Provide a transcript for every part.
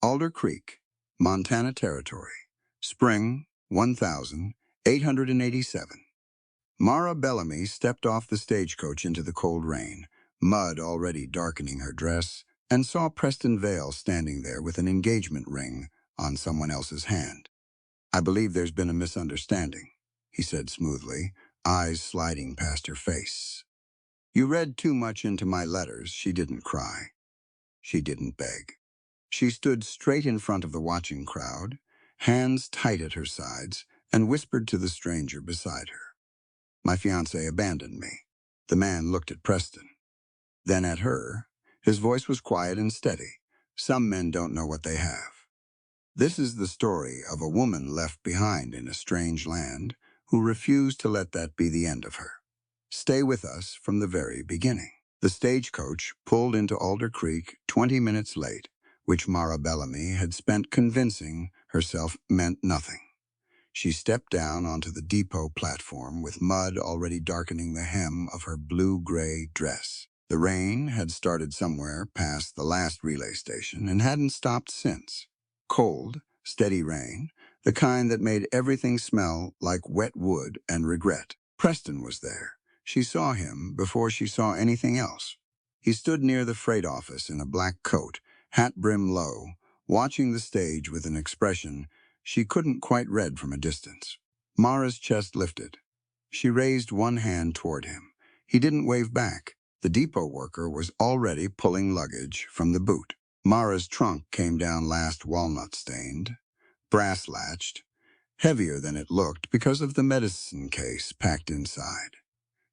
Alder Creek, Montana Territory. Spring 1887. Mara Bellamy stepped off the stagecoach into the cold rain, mud already darkening her dress, and saw Preston Vale standing there with an engagement ring on someone else's hand. "I believe there's been a misunderstanding," he said smoothly, eyes sliding past her face. "You read too much into my letters." She didn't cry. She didn't beg. She stood straight in front of the watching crowd, hands tight at her sides, and whispered to the stranger beside her. "My fiancé abandoned me." The man looked at Preston, then at her. His voice was quiet and steady. "Some men don't know what they have. This is the story of a woman left behind in a strange land who refused to let that be the end of her. Stay with us from the very beginning." The stagecoach pulled into Alder Creek 20 minutes late, which Mara Bellamy had spent convincing herself meant nothing. She stepped down onto the depot platform with mud already darkening the hem of her blue-gray dress. The rain had started somewhere past the last relay station and hadn't stopped since. Cold, steady rain, the kind that made everything smell like wet wood and regret. Preston was there. She saw him before she saw anything else. He stood near the freight office in a black coat, hat brim low, watching the stage with an expression she couldn't quite read from a distance. Mara's chest lifted. She raised one hand toward him. He didn't wave back. The depot worker was already pulling luggage from the boot. Mara's trunk came down last walnut-stained, brass-latched, heavier than it looked because of the medicine case packed inside.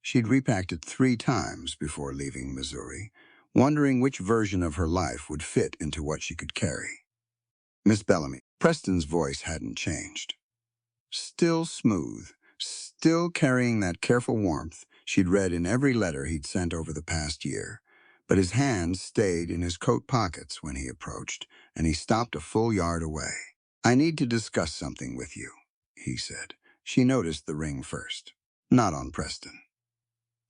She'd repacked it 3 times before leaving Missouri, wondering which version of her life would fit into what she could carry. "Miss Bellamy." Preston's voice hadn't changed. Still smooth, still carrying that careful warmth she'd read in every letter he'd sent over the past year. But his hands stayed in his coat pockets when he approached, and he stopped a full yard away. "I need to discuss something with you," he said. She noticed the ring first. Not on Preston.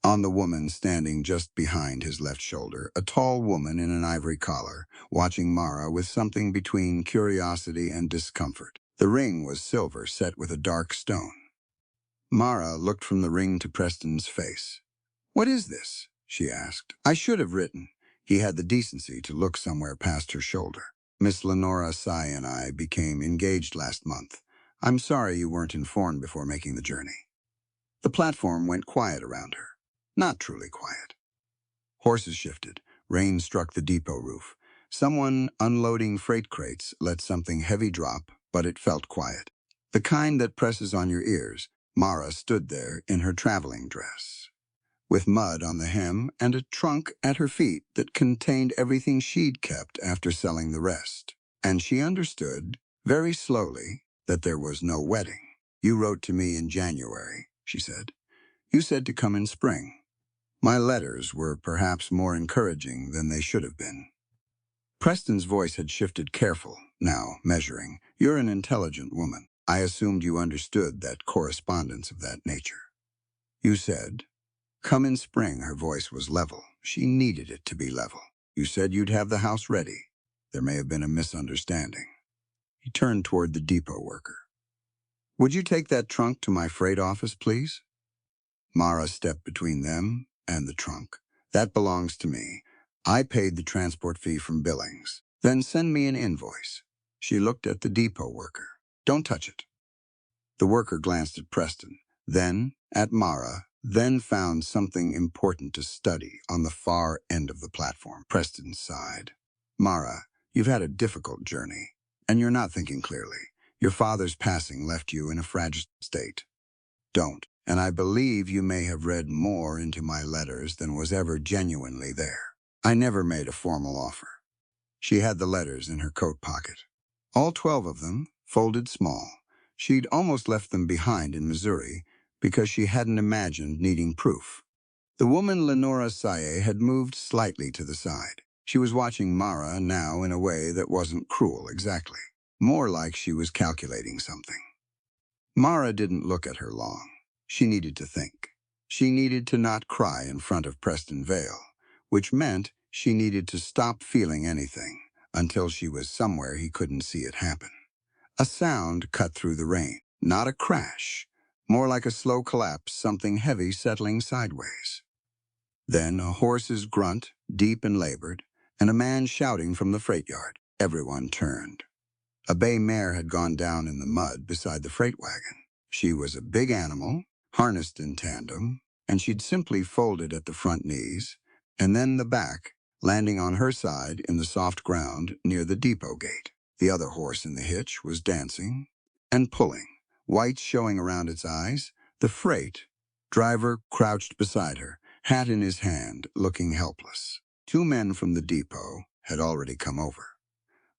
On the woman standing just behind his left shoulder, a tall woman in an ivory collar, watching Mara with something between curiosity and discomfort. The ring was silver, set with a dark stone. Mara looked from the ring to Preston's face. "What is this?" she asked. "I should have written." He had the decency to look somewhere past her shoulder. "Miss Lenora Sy and I became engaged last month. I'm sorry you weren't informed before making the journey." The platform went quiet around her. Not truly quiet. Horses shifted. Rain struck the depot roof. Someone unloading freight crates let something heavy drop, but it felt quiet. The kind that presses on your ears. Mara stood there in her traveling dress, with mud on the hem and a trunk at her feet that contained everything she'd kept after selling the rest. And she understood, very slowly, that there was no wedding. "You wrote to me in January," she said. "You said to come in spring. My letters were perhaps more encouraging than they should have been." Preston's voice had shifted, careful, now measuring. "You're an intelligent woman. I assumed you understood that correspondence of that nature. You said, come in spring." Her voice was level. She needed it to be level. "You said you'd have the house ready. There may have been a misunderstanding." He turned toward the depot worker. "Would you take that trunk to my freight office, please?" Mara stepped between them and the trunk. "That belongs to me. I paid the transport fee from Billings. Then send me an invoice." She looked at the depot worker. "Don't touch it." The worker glanced at Preston, then at Mara, then found something important to study on the far end of the platform. Preston sighed. "Mara, you've had a difficult journey, and you're not thinking clearly. Your father's passing left you in a fragile state. Don't. And I believe you may have read more into my letters than was ever genuinely there. I never made a formal offer." She had the letters in her coat pocket. All 12 of them, folded small. She'd almost left them behind in Missouri because she hadn't imagined needing proof. The woman Lenora Sy had moved slightly to the side. She was watching Mara now in a way that wasn't cruel exactly. More like she was calculating something. Mara didn't look at her long. She needed to think. She needed to not cry in front of Preston Vale, which meant she needed to stop feeling anything until she was somewhere he couldn't see it happen. A sound cut through the rain, not a crash, more like a slow collapse, something heavy settling sideways. Then a horse's grunt, deep and labored, and a man shouting from the freight yard. Everyone turned. A bay mare had gone down in the mud beside the freight wagon. She was a big animal, harnessed in tandem, and she'd simply folded at the front knees, and then the back, landing on her side in the soft ground near the depot gate. The other horse in the hitch was dancing and pulling, whites showing around its eyes. The freight driver crouched beside her, hat in his hand, looking helpless. Two men from the depot had already come over.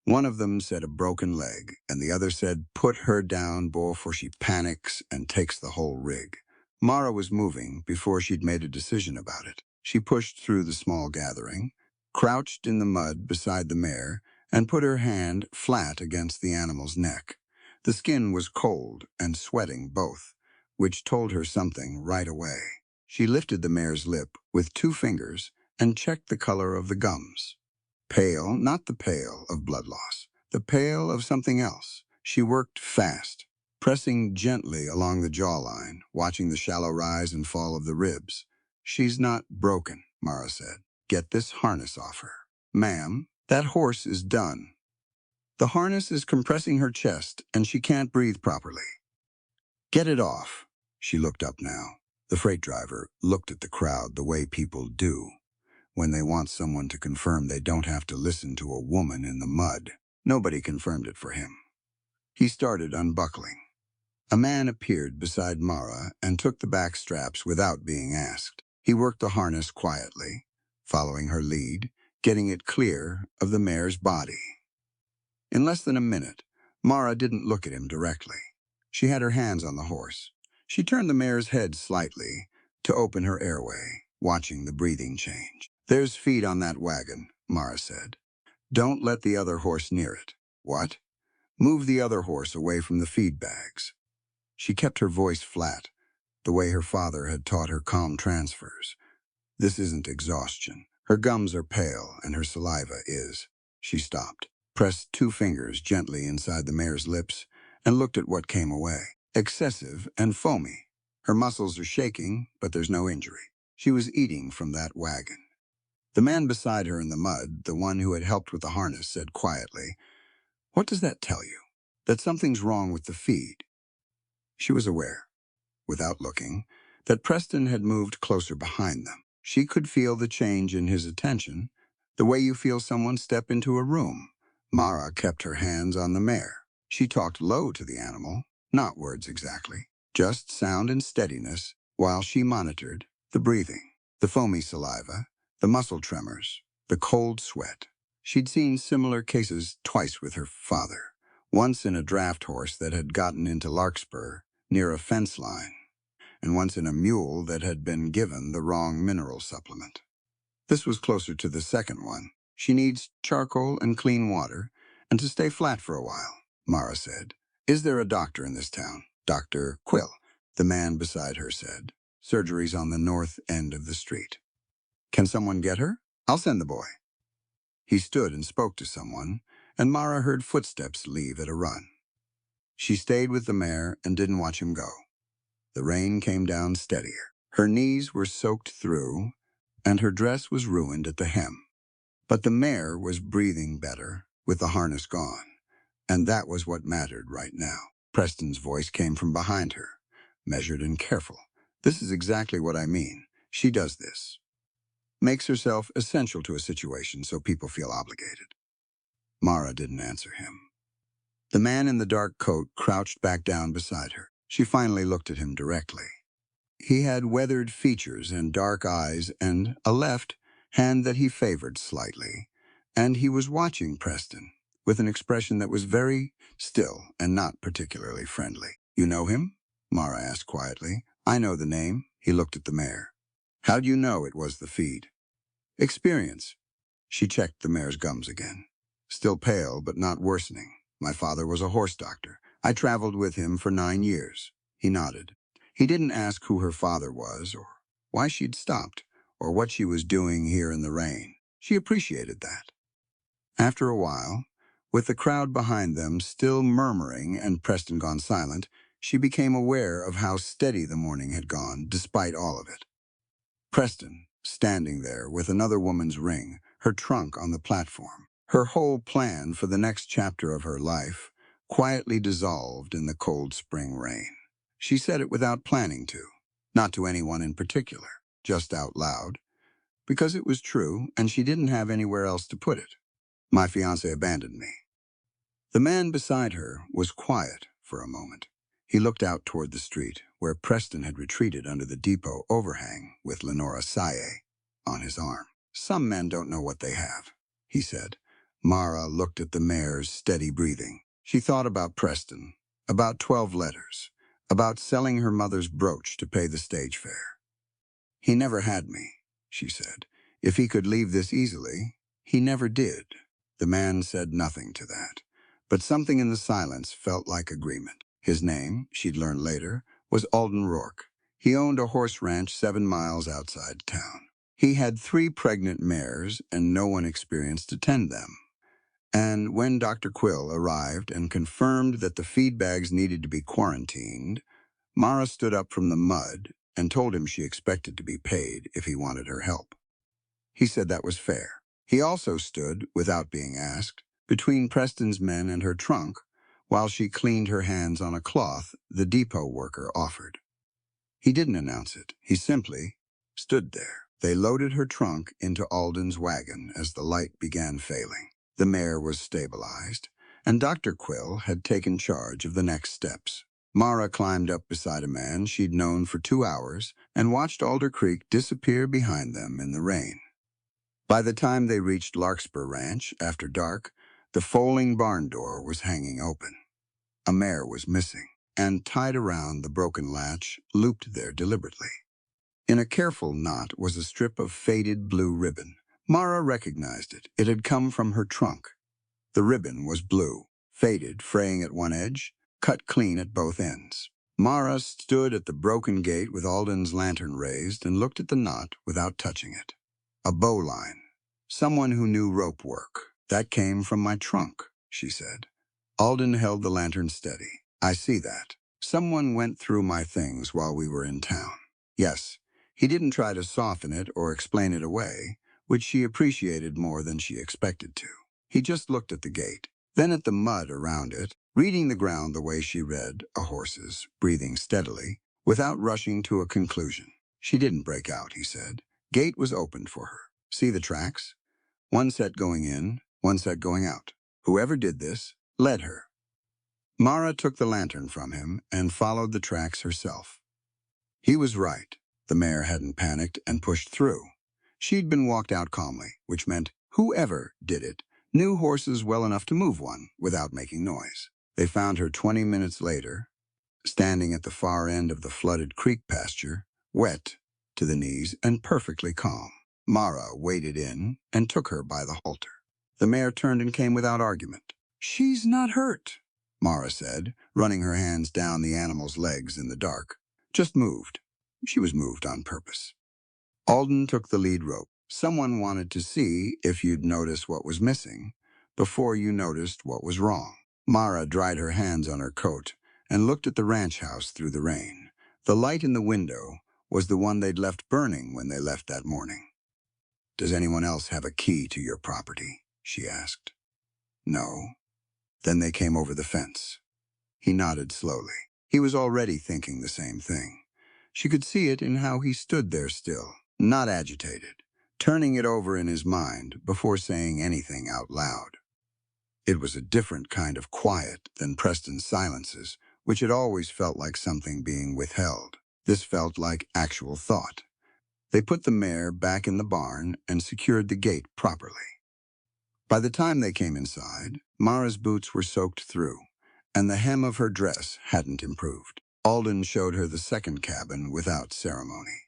One of them said a broken leg, and the other said, "Put her down before she panics and takes the whole rig." Mara was moving before she'd made a decision about it. She pushed through the small gathering, crouched in the mud beside the mare, and put her hand flat against the animal's neck. The skin was cold and sweating both, which told her something right away. She lifted the mare's lip with two fingers and checked the color of the gums. Pale, not the pale of blood loss, the pale of something else. She worked fast, pressing gently along the jawline, watching the shallow rise and fall of the ribs. "She's not broken," Mara said. "Get this harness off her." "Ma'am, that horse is done. The harness is compressing her chest, and she can't breathe properly." "Get it off." She looked up now. The freight driver looked at the crowd the way people do when they want someone to confirm they don't have to listen to a woman in the mud. Nobody confirmed it for him. He started unbuckling. A man appeared beside Mara and took the back straps without being asked. He worked the harness quietly, following her lead, getting it clear of the mare's body. In less than a minute, Mara didn't look at him directly. She had her hands on the horse. She turned the mare's head slightly to open her airway, watching the breathing change. "There's feed on that wagon," Mara said. "Don't let the other horse near it." "What?" "Move the other horse away from the feed bags." She kept her voice flat, the way her father had taught her calm transfers. "This isn't exhaustion. Her gums are pale, and her saliva is." She stopped, pressed two fingers gently inside the mare's lips, and looked at what came away. Excessive and foamy. Her muscles are shaking, but there's no injury. She was eating from that wagon. The man beside her in the mud, the one who had helped with the harness, said quietly, "What does that tell you?" "That something's wrong with the feed." She was aware, without looking, that Preston had moved closer behind them. She could feel the change in his attention, the way you feel someone step into a room. Mara kept her hands on the mare. She talked low to the animal, not words exactly, just sound and steadiness, while she monitored the breathing, the foamy saliva, the muscle tremors, the cold sweat. She'd seen similar cases twice with her father, once in a draft horse that had gotten into Larkspur near a fence line, and once in a mule that had been given the wrong mineral supplement. This was closer to the second one. "She needs charcoal and clean water, and to stay flat for a while," Mara said. "Is there a doctor in this town?" "Dr. Quill," the man beside her said. "Surgery's on the north end of the street." "Can someone get her?" "I'll send the boy." He stood and spoke to someone, and Mara heard footsteps leave at a run. She stayed with the mare and didn't watch him go. The rain came down steadier. Her knees were soaked through, and her dress was ruined at the hem. But the mare was breathing better, with the harness gone, and that was what mattered right now. Preston's voice came from behind her, measured and careful. "This is exactly what I mean. She does this. Makes herself essential to a situation so people feel obligated." Mara didn't answer him. The man in the dark coat crouched back down beside her. She finally looked at him directly. He had weathered features and dark eyes and a left hand that he favored slightly, and he was watching Preston with an expression that was very still and not particularly friendly. "You know him?" Mara asked quietly. "I know the name." He looked at the mare. "How'd you know it was the feed?" "Experience." She checked the mare's gums again. "Still pale, but not worsening. My father was a horse doctor. I traveled with him for 9 years." He nodded. He didn't ask who her father was, or why she'd stopped, or what she was doing here in the rain. She appreciated that. After a while, with the crowd behind them still murmuring and Preston gone silent, she became aware of how steady the morning had gone, despite all of it. Preston, standing there with another woman's ring, her trunk on the platform, her whole plan for the next chapter of her life, quietly dissolved in the cold spring rain. She said it without planning to, not to anyone in particular, just out loud, because it was true and she didn't have anywhere else to put it. My fiancé abandoned me. The man beside her was quiet for a moment. He looked out toward the street, where Preston had retreated under the depot overhang with Lenora Saye on his arm. Some men don't know what they have, he said. Mara looked at the mare's steady breathing. She thought about Preston, about 12 letters, about selling her mother's brooch to pay the stage fare. He never had me, she said. If he could leave this easily, he never did. The man said nothing to that, but something in the silence felt like agreement. His name, she'd learned later, was Alden Rourke. He owned a horse ranch 7 miles outside town. He had 3 pregnant mares and no one experienced to tend them. And when Dr. Quill arrived and confirmed that the feed bags needed to be quarantined, Mara stood up from the mud and told him she expected to be paid if he wanted her help. He said that was fair. He also stood, without being asked, between Preston's men and her trunk, while she cleaned her hands on a cloth the depot worker offered. He didn't announce it. He simply stood there. They loaded her trunk into Alden's wagon as the light began failing. The mare was stabilized, and Dr. Quill had taken charge of the next steps. Mara climbed up beside a man she'd known for 2 hours and watched Alder Creek disappear behind them in the rain. By the time they reached Larkspur Ranch, after dark, the folding barn door was hanging open. A mare was missing, and tied around the broken latch, looped there deliberately. In a careful knot was a strip of faded blue ribbon. Mara recognized it. It had come from her trunk. The ribbon was blue, faded, fraying at one edge, cut clean at both ends. Mara stood at the broken gate with Alden's lantern raised and looked at the knot without touching it. A bowline. Someone who knew rope work. That came from my trunk, she said. Alden held the lantern steady. I see that. Someone went through my things while we were in town. Yes, he didn't try to soften it or explain it away, which she appreciated more than she expected to. He just looked at the gate, then at the mud around it, reading the ground the way she read a horse's, breathing steadily, without rushing to a conclusion. She didn't break out, he said. Gate was opened for her. See the tracks? One set going in, one set going out. Whoever did this led her. Mara took the lantern from him and followed the tracks herself. He was right. The mare hadn't panicked and pushed through. She'd been walked out calmly, which meant whoever did it knew horses well enough to move one without making noise. They found her 20 minutes later, standing at the far end of the flooded creek pasture, wet to the knees and perfectly calm. Mara waded in and took her by the halter. The mare turned and came without argument. She's not hurt, Mara said, running her hands down the animal's legs in the dark. Just moved. She was moved on purpose. Alden took the lead rope. Someone wanted to see if you'd notice what was missing before you noticed what was wrong. Mara dried her hands on her coat and looked at the ranch house through the rain. The light in the window was the one they'd left burning when they left that morning. Does anyone else have a key to your property? She asked. No. Then they came over the fence. He nodded slowly. He was already thinking the same thing. She could see it in how he stood there still, not agitated, turning it over in his mind before saying anything out loud. It was a different kind of quiet than Preston's silences, which had always felt like something being withheld. This felt like actual thought. They put the mare back in the barn and secured the gate properly. By the time they came inside, Mara's boots were soaked through, and the hem of her dress hadn't improved. Alden showed her the second cabin without ceremony.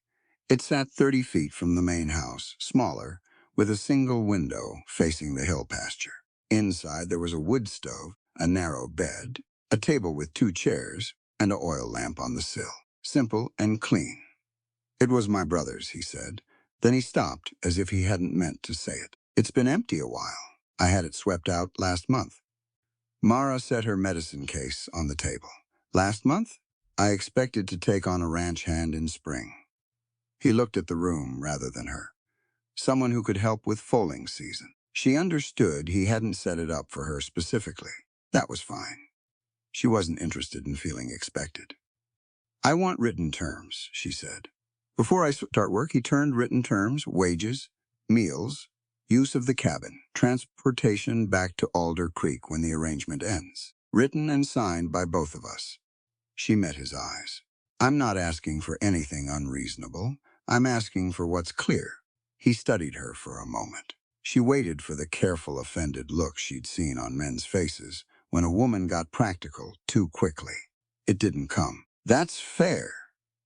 It sat 30 feet from the main house, smaller, with a single window facing the hill pasture. Inside there was a wood stove, a narrow bed, a table with 2 chairs, and an oil lamp on the sill. Simple and clean. It was my brother's, he said. Then he stopped, as if he hadn't meant to say it. It's been empty a while. I had it swept out last month. Mara set her medicine case on the table. Last month? I expected to take on a ranch hand in spring. He looked at the room rather than her. Someone who could help with foaling season. She understood he hadn't set it up for her specifically. That was fine. She wasn't interested in feeling expected. I want written terms, she said. Before I start work, he turned written terms, wages, meals, use of the cabin, transportation back to Alder Creek when the arrangement ends. Written and signed by both of us. She met his eyes. I'm not asking for anything unreasonable. I'm asking for what's clear. He studied her for a moment. She waited for the careful, offended look she'd seen on men's faces when a woman got practical too quickly. It didn't come. That's fair,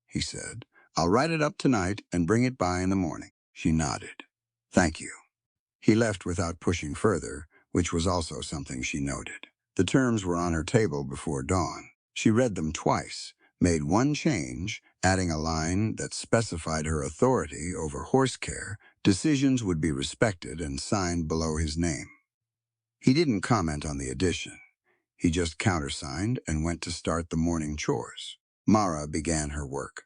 he said. I'll write it up tonight and bring it by in the morning. She nodded. Thank you. He left without pushing further, which was also something she noted. The terms were on her table before dawn. She read them twice, made one change, adding a line that specified her authority over horse care. Decisions would be respected and signed below his name. He didn't comment on the addition. He just countersigned and went to start the morning chores. Mara began her work.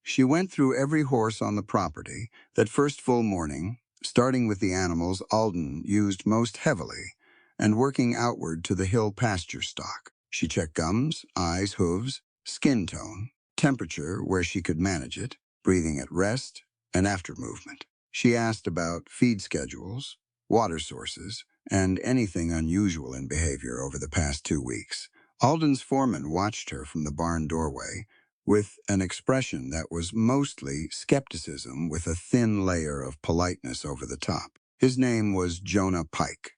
She went through every horse on the property that first full morning, starting with the animals Alden used most heavily and working outward to the hill pasture stock. She checked gums, eyes, hooves, skin tone, temperature where she could manage it, breathing at rest, and after movement. She asked about feed schedules, water sources, and anything unusual in behavior over the past 2 weeks. Alden's foreman watched her from the barn doorway with an expression that was mostly skepticism with a thin layer of politeness over the top. His name was Jonah Pike,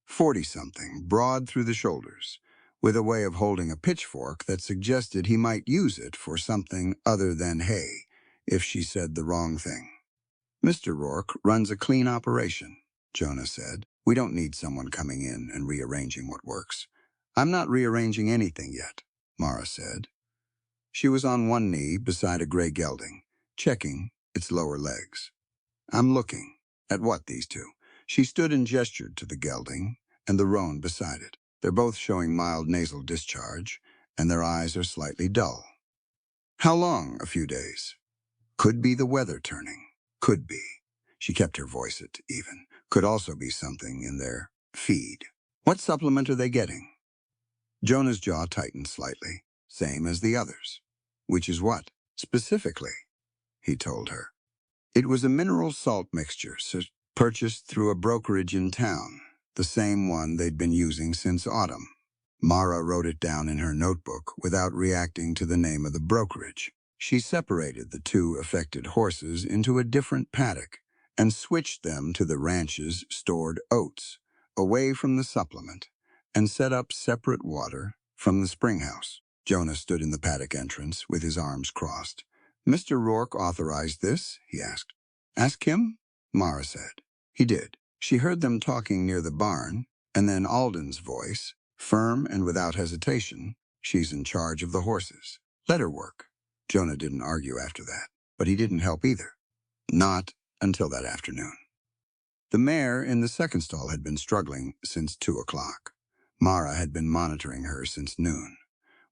40-something, broad through the shoulders, with a way of holding a pitchfork that suggested he might use it for something other than hay if she said the wrong thing. Mr. Rourke runs a clean operation, Jonah said. We don't need someone coming in and rearranging what works. I'm not rearranging anything yet, Mara said. She was on one knee beside a gray gelding, checking its lower legs. I'm looking. At what, these two? She stood and gestured to the gelding and the roan beside it. They're both showing mild nasal discharge, and their eyes are slightly dull. How long? A few days. Could be the weather turning. Could be. She kept her voice at even. Could also be something in their feed. What supplement are they getting? Jonah's jaw tightened slightly, same as the others. Which is what? Specifically, he told her. It was a mineral salt mixture purchased through a brokerage in town, the same one they'd been using since autumn. Mara wrote it down in her notebook without reacting to the name of the brokerage. She separated the 2 affected horses into a different paddock and switched them to the ranch's stored oats, away from the supplement, and set up separate water from the spring house. Jonah stood in the paddock entrance with his arms crossed. Mr. Rourke authorized this, he asked. Ask him? Mara said. He did. She heard them talking near the barn, and then Alden's voice, firm and without hesitation. She's in charge of the horses. Let her work. Jonah didn't argue after that, but he didn't help either. Not until that afternoon. The mare in the second stall had been struggling since 2 o'clock. Mara had been monitoring her since noon,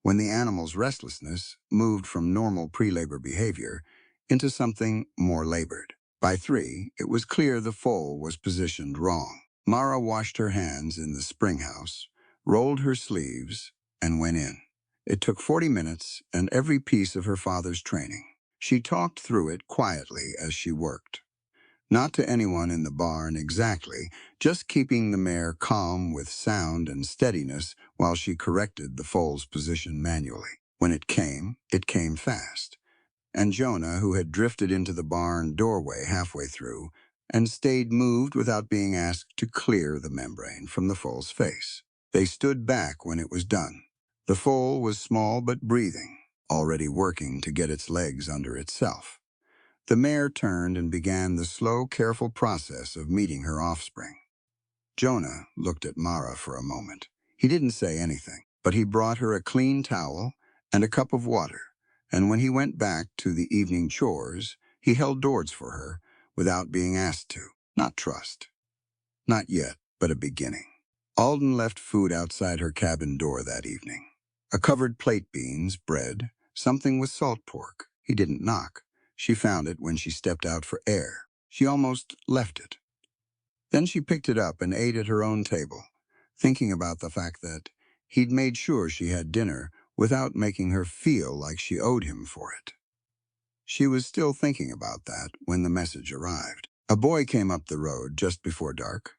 when the animal's restlessness moved from normal pre-labor behavior into something more labored. By 3, it was clear the foal was positioned wrong. Mara washed her hands in the spring house, rolled her sleeves, and went in. It took 40 minutes and every piece of her father's training. She talked through it quietly as she worked. Not to anyone in the barn exactly, just keeping the mare calm with sound and steadiness while she corrected the foal's position manually. When it came fast. And Jonah, who had drifted into the barn doorway halfway through, and stayed moved without being asked to clear the membrane from the foal's face. They stood back when it was done. The foal was small but breathing, already working to get its legs under itself. The mare turned and began the slow, careful process of meeting her offspring. Jonah looked at Mara for a moment. He didn't say anything, but he brought her a clean towel and a cup of water, and when he went back to the evening chores, he held doors for her without being asked to. Not trust. Not yet. but a beginning. Alden left food outside her cabin door that evening. A covered plate, beans, bread, something with salt pork. He didn't knock. She found it when she stepped out for air. She almost left it. Then she picked it up and ate at her own table, thinking about the fact that he'd made sure she had dinner without making her feel like she owed him for it. She was still thinking about that when the message arrived. A boy came up the road just before dark,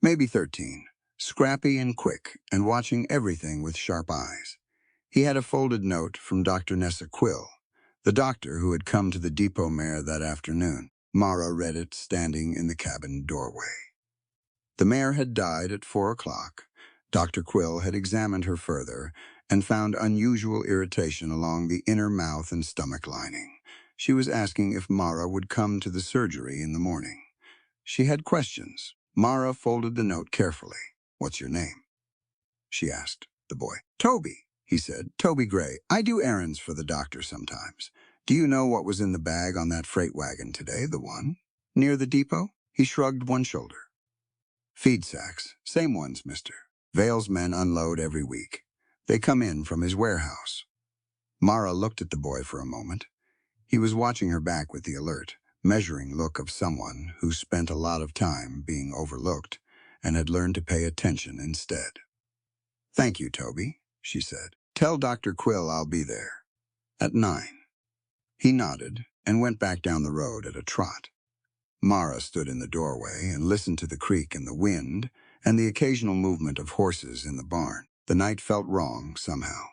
maybe 13, scrappy and quick and watching everything with sharp eyes. He had a folded note from Dr. Nessa Quill, the doctor who had come to the depot mare that afternoon. Mara read it standing in the cabin doorway. The mare had died at 4 o'clock. Dr. Quill had examined her further and found unusual irritation along the inner mouth and stomach lining. She was asking if Mara would come to the surgery in the morning. She had questions. Mara folded the note carefully. "What's your name?" she asked the boy. "Toby," he said. "Toby Gray. I do errands for the doctor sometimes. Do you know what was in the bag on that freight wagon today, the one near the depot?" He shrugged one shoulder. "Feed sacks. Same ones, mister. Vale's men unload every week. They come in from his warehouse." Mara looked at the boy for a moment. He was watching her back with the alert, measuring look of someone who spent a lot of time being overlooked and had learned to pay attention instead. "Thank you, Toby," she said. "Tell Dr. Quill I'll be there at 9. He nodded and went back down the road at a trot. Mara stood in the doorway and listened to the creak in the wind and the occasional movement of horses in the barn. The night felt wrong somehow.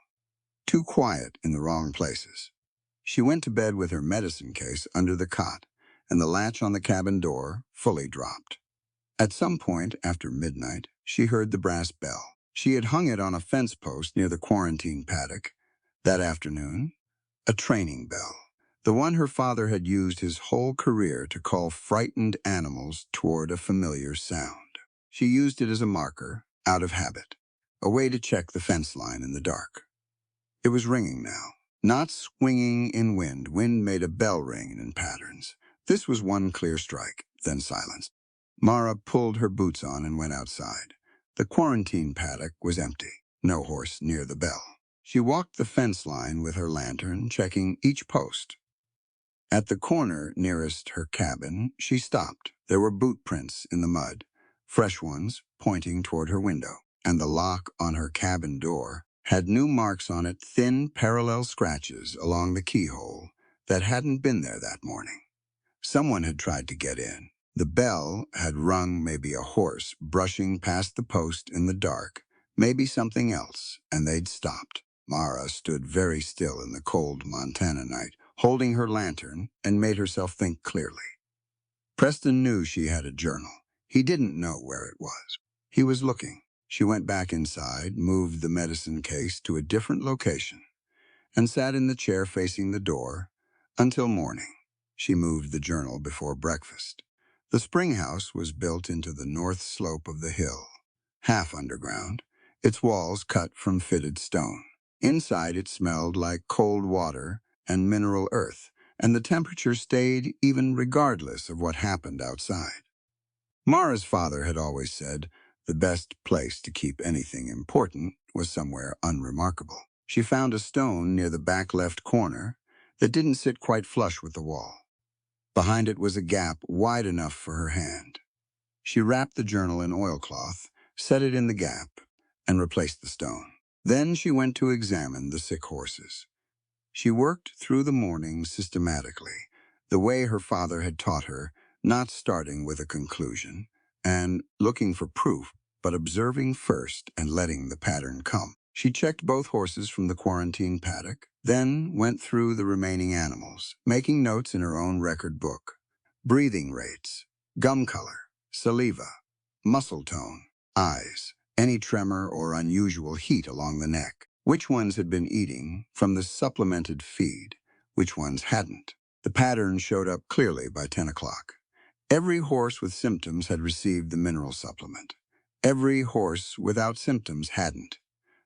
Too quiet in the wrong places. She went to bed with her medicine case under the cot and the latch on the cabin door fully dropped. At some point after midnight, she heard the brass bell. She had hung it on a fence post near the quarantine paddock that afternoon, a training bell, the one her father had used his whole career to call frightened animals toward a familiar sound. She used it as a marker, out of habit, a way to check the fence line in the dark. It was ringing now, not swinging in wind. Wind made a bell ring in patterns. This was one clear strike, then silence. Mara pulled her boots on and went outside. The quarantine paddock was empty, no horse near the bell. She walked the fence line with her lantern, checking each post. At the corner nearest her cabin, she stopped. There were boot prints in the mud, fresh ones pointing toward her window, and the lock on her cabin door had new marks on it, thin parallel scratches along the keyhole that hadn't been there that morning. Someone had tried to get in. The bell had rung, maybe a horse brushing past the post in the dark, maybe something else, and they'd stopped. Mara stood very still in the cold Montana night, holding her lantern, and made herself think clearly. Preston knew she had a journal. He didn't know where it was. He was looking. She went back inside, moved the medicine case to a different location, and sat in the chair facing the door until morning. She moved the journal before breakfast. The spring house was built into the north slope of the hill, half underground, its walls cut from fitted stone. Inside it smelled like cold water and mineral earth, and the temperature stayed even regardless of what happened outside. Mara's father had always said the best place to keep anything important was somewhere unremarkable. She found a stone near the back left corner that didn't sit quite flush with the wall. Behind it was a gap wide enough for her hand. She wrapped the journal in oilcloth, set it in the gap, and replaced the stone. Then she went to examine the sick horses. She worked through the morning systematically, the way her father had taught her, not starting with a conclusion and looking for proof, but observing first and letting the pattern come. She checked both horses from the quarantine paddock, then went through the remaining animals, making notes in her own record book. Breathing rates, gum color, saliva, muscle tone, eyes, any tremor or unusual heat along the neck. Which ones had been eating from the supplemented feed, which ones hadn't. The pattern showed up clearly by 10 o'clock. Every horse with symptoms had received the mineral supplement. Every horse without symptoms hadn't.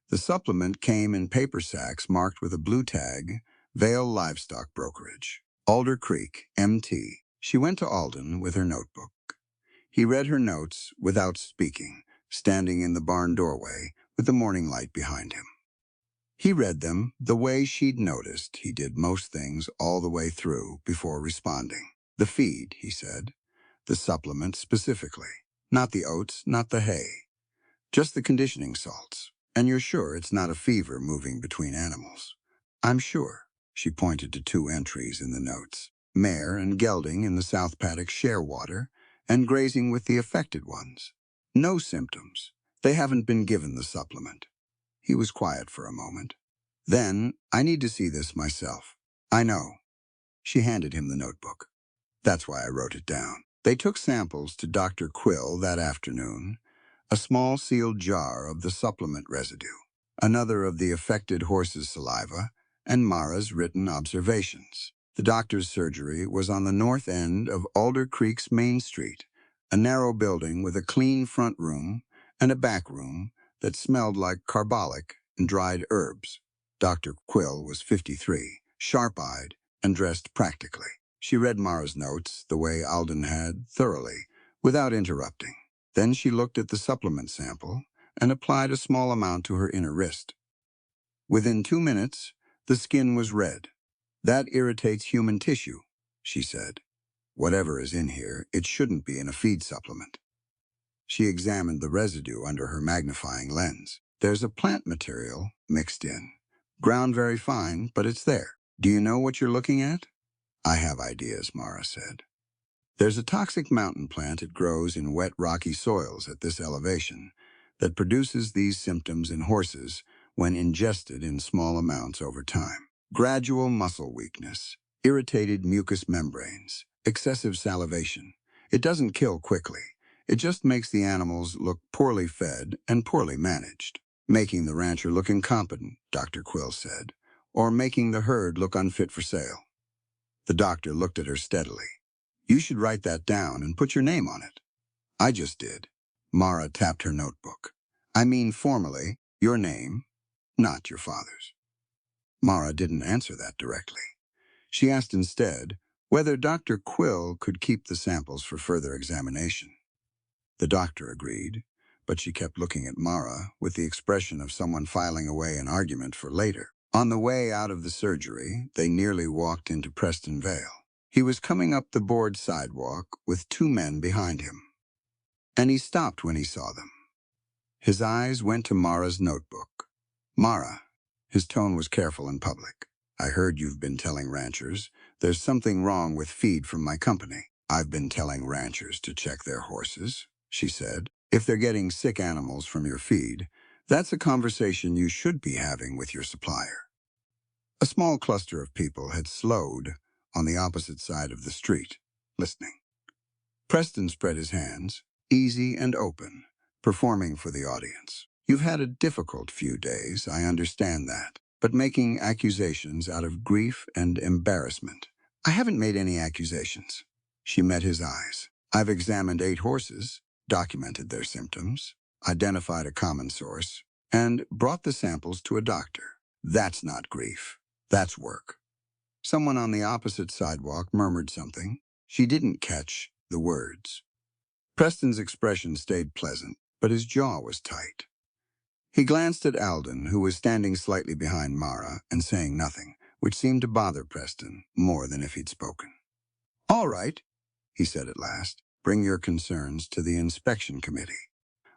The supplement came in paper sacks marked with a blue tag, Vale Livestock Brokerage, Alder Creek, MT. She went to Alden with her notebook. He read her notes without speaking, standing in the barn doorway with the morning light behind him. He read them the way she'd noticed he did most things all the way through before responding. The feed, he said. The supplement specifically. Not the oats, not the hay. Just the conditioning salts. And you're sure it's not a fever moving between animals? I'm sure. She pointed to two entries in the notes. Mare and gelding in the south paddock share water, and grazing with the affected ones. No symptoms. They haven't been given the supplement. He was quiet for a moment. Then, I need to see this myself. I know. She handed him the notebook. That's why I wrote it down. They took samples to Dr. Quill that afternoon, a small sealed jar of the supplement residue, another of the affected horse's saliva, and Mara's written observations. The doctor's surgery was on the north end of Alder Creek's Main Street, a narrow building with a clean front room and a back room that smelled like carbolic and dried herbs. Dr. Quill was 53, sharp-eyed, and dressed practically. She read Mara's notes the way Alden had, thoroughly, without interrupting. Then she looked at the supplement sample and applied a small amount to her inner wrist. Within 2 minutes, the skin was red. That irritates human tissue, she said. Whatever is in here, it shouldn't be in a feed supplement. She examined the residue under her magnifying lens. There's a plant material mixed in. Ground very fine, but it's there. Do you know what you're looking at? I have ideas, Mara said. There's a toxic mountain plant that grows in wet, rocky soils at this elevation that produces these symptoms in horses when ingested in small amounts over time. Gradual muscle weakness, irritated mucous membranes, excessive salivation. It doesn't kill quickly. It just makes the animals look poorly fed and poorly managed. Making the rancher look incompetent, Dr. Quill said, or making the herd look unfit for sale. The doctor looked at her steadily. You should write that down and put your name on it. I just did. Mara tapped her notebook. I mean formally, your name, not your father's. Mara didn't answer that directly. She asked instead whether Dr. Quill could keep the samples for further examination. The doctor agreed, but she kept looking at Mara with the expression of someone filing away an argument for later. On the way out of the surgery, they nearly walked into Preston Vale. He was coming up the board sidewalk with two men behind him, and he stopped when he saw them. His eyes went to Mara's notebook. Mara, his tone was careful and public. I heard you've been telling ranchers there's something wrong with feed from my company. I've been telling ranchers to check their horses, she said. If they're getting sick animals from your feed, that's a conversation you should be having with your supplier. A small cluster of people had slowed on the opposite side of the street, listening. Preston spread his hands, easy and open, performing for the audience. You've had a difficult few days, I understand that, but making accusations out of grief and embarrassment. I haven't made any accusations. She met his eyes. I've examined 8 horses, documented their symptoms, identified a common source, and brought the samples to a doctor. That's not grief. That's work. Someone on the opposite sidewalk murmured something. She didn't catch the words. Preston's expression stayed pleasant, but his jaw was tight. He glanced at Alden, who was standing slightly behind Mara and saying nothing, which seemed to bother Preston more than if he'd spoken. All right, he said at last. Bring your concerns to the inspection committee.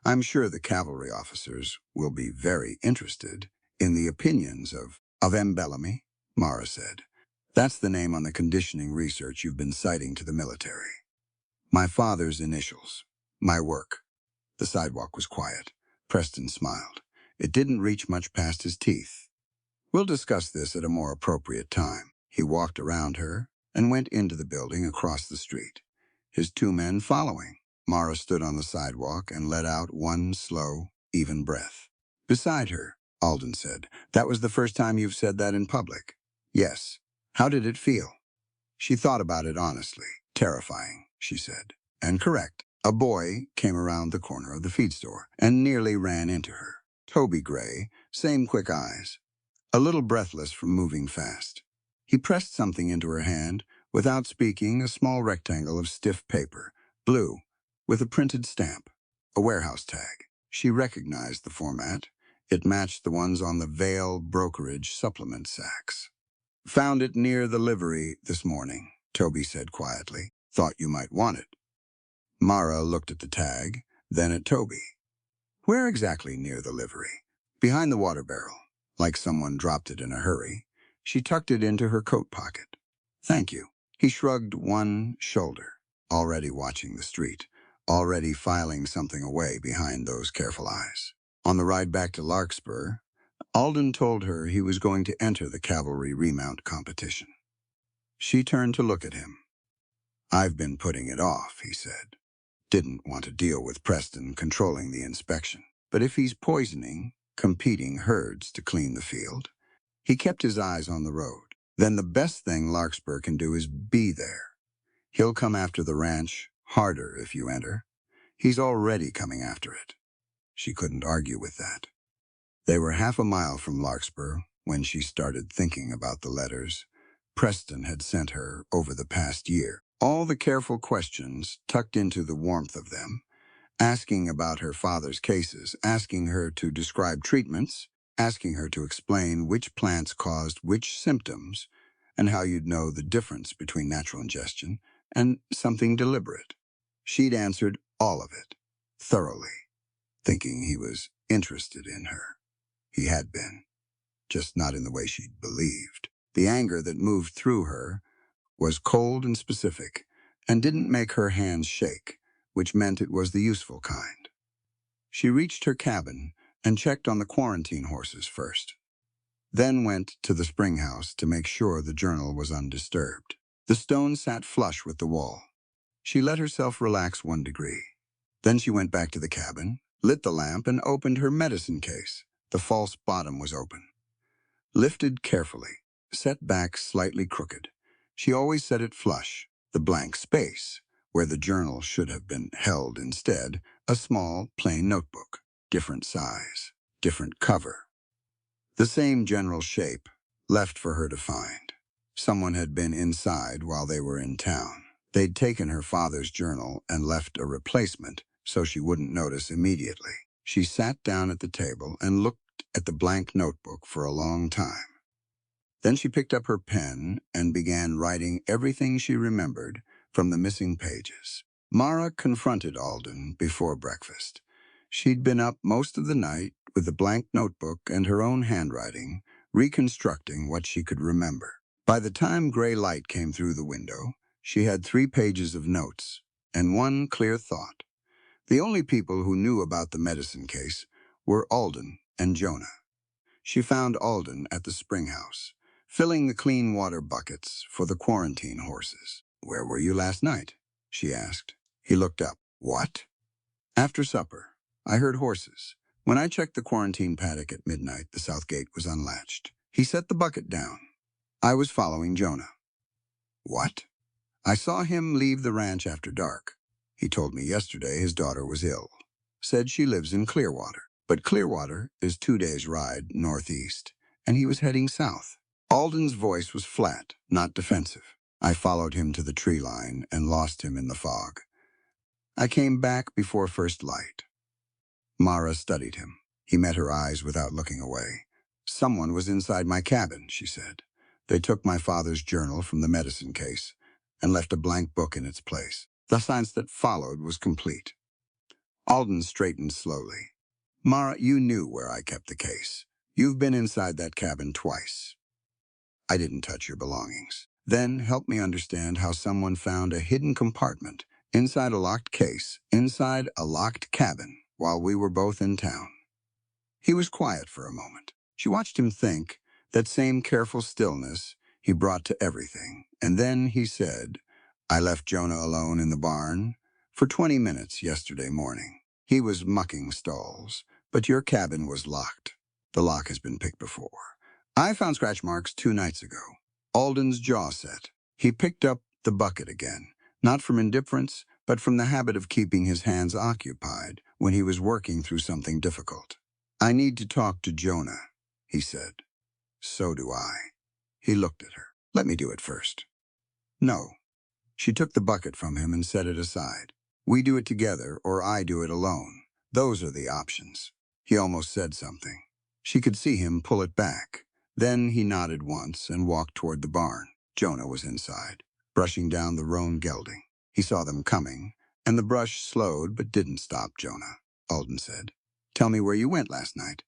I'm sure the cavalry officers will be very interested in the opinions of M. Bellamy, Mara said. That's the name on the conditioning research you've been citing to the military. My father's initials. My work. The sidewalk was quiet. Preston smiled. It didn't reach much past his teeth. We'll discuss this at a more appropriate time. He walked around her and went into the building across the street, his 2 men following. Mara stood on the sidewalk and let out one slow, even breath. Beside her, Alden said, that was the first time you've said that in public. Yes. How did it feel? She thought about it honestly. Terrifying, she said. And correct. A boy came around the corner of the feed store and nearly ran into her. Toby Gray, same quick eyes. A little breathless from moving fast. He pressed something into her hand, without speaking, a small rectangle of stiff paper, blue, with a printed stamp, a warehouse tag. She recognized the format. It matched the ones on the Vale brokerage supplement sacks. "Found it near the livery this morning," Toby said quietly. "Thought you might want it." Mara looked at the tag, then at Toby. "Where exactly near the livery?" "Behind the water barrel, like someone dropped it in a hurry." She tucked it into her coat pocket. "Thank you." He shrugged one shoulder, already watching the street, already filing something away behind those careful eyes. On the ride back to Larkspur, Alden told her he was going to enter the cavalry remount competition. She turned to look at him. "I've been putting it off," he said. Didn't want to deal with Preston controlling the inspection. But if he's poisoning competing herds to clean the field, he kept his eyes on the road. Then the best thing Larkspur can do is be there. He'll come after the ranch harder if you enter. He's already coming after it. She couldn't argue with that. They were half a mile from Larkspur when she started thinking about the letters Preston had sent her over the past year. All the careful questions tucked into the warmth of them, asking about her father's cases, asking her to describe treatments, asking her to explain which plants caused which symptoms, and how you'd know the difference between natural ingestion and something deliberate. She'd answered all of it, thoroughly, thinking he was interested in her. He had been, just not in the way she'd believed. The anger that moved through her was cold and specific, and didn't make her hands shake, which meant it was the useful kind. She reached her cabin and checked on the quarantine horses first, then went to the spring house to make sure the journal was undisturbed. The stone sat flush with the wall. She let herself relax 1 degree. Then she went back to the cabin, lit the lamp, and opened her medicine case. The false bottom was open. Lifted carefully, set back slightly crooked. She always set it flush, the blank space, where the journal should have been held instead, a small, plain notebook, different size, different cover. The same general shape, left for her to find. Someone had been inside while they were in town. They'd taken her father's journal and left a replacement so she wouldn't notice immediately. She sat down at the table and looked at the blank notebook for a long time. Then she picked up her pen and began writing everything she remembered from the missing pages. Mara confronted Alden before breakfast. She'd been up most of the night with the blank notebook and her own handwriting, reconstructing what she could remember. By the time gray light came through the window, she had 3 pages of notes and one clear thought. The only people who knew about the medicine case were Alden and Jonah. She found Alden at the spring house, filling the clean water buckets for the quarantine horses. "Where were you last night?" she asked. He looked up. "What?" "After supper. I heard horses. When I checked the quarantine paddock at midnight, the south gate was unlatched." He set the bucket down. "I was following Jonah." "What?" "I saw him leave the ranch after dark. He told me yesterday his daughter was ill. Said she lives in Clearwater. But Clearwater is 2 days' ride northeast, and he was heading south." Alden's voice was flat, not defensive. "I followed him to the tree line and lost him in the fog. I came back before first light." Mara studied him. He met her eyes without looking away. "Someone was inside my cabin," she said. "They took my father's journal from the medicine case and left a blank book in its place. The silence that followed was complete." Alden straightened slowly. "Mara, you knew where I kept the case. You've been inside that cabin twice. I didn't touch your belongings. Then help me understand how someone found a hidden compartment inside a locked case, inside a locked cabin, while we were both in town." He was quiet for a moment. She watched him think, that same careful stillness he brought to everything. And then he said, "I left Jonah alone in the barn for 20 minutes yesterday morning. He was mucking stalls, but your cabin was locked. The lock has been picked before. I found scratch marks 2 nights ago." Alden's jaw set. He picked up the bucket again, not from indifference, but from the habit of keeping his hands occupied when he was working through something difficult. "I need to talk to Jonah," he said. "So do I." He looked at her. "Let me do it first." "No." She took the bucket from him and set it aside. We do it together, or I do it alone. Those are the options. He almost said something. She could see him pull it back. Then he nodded once and walked toward the barn. Jonah was inside, brushing down the roan gelding. He saw them coming, and the brush slowed but didn't stop Jonah. Alden said, "Tell me where you went last night."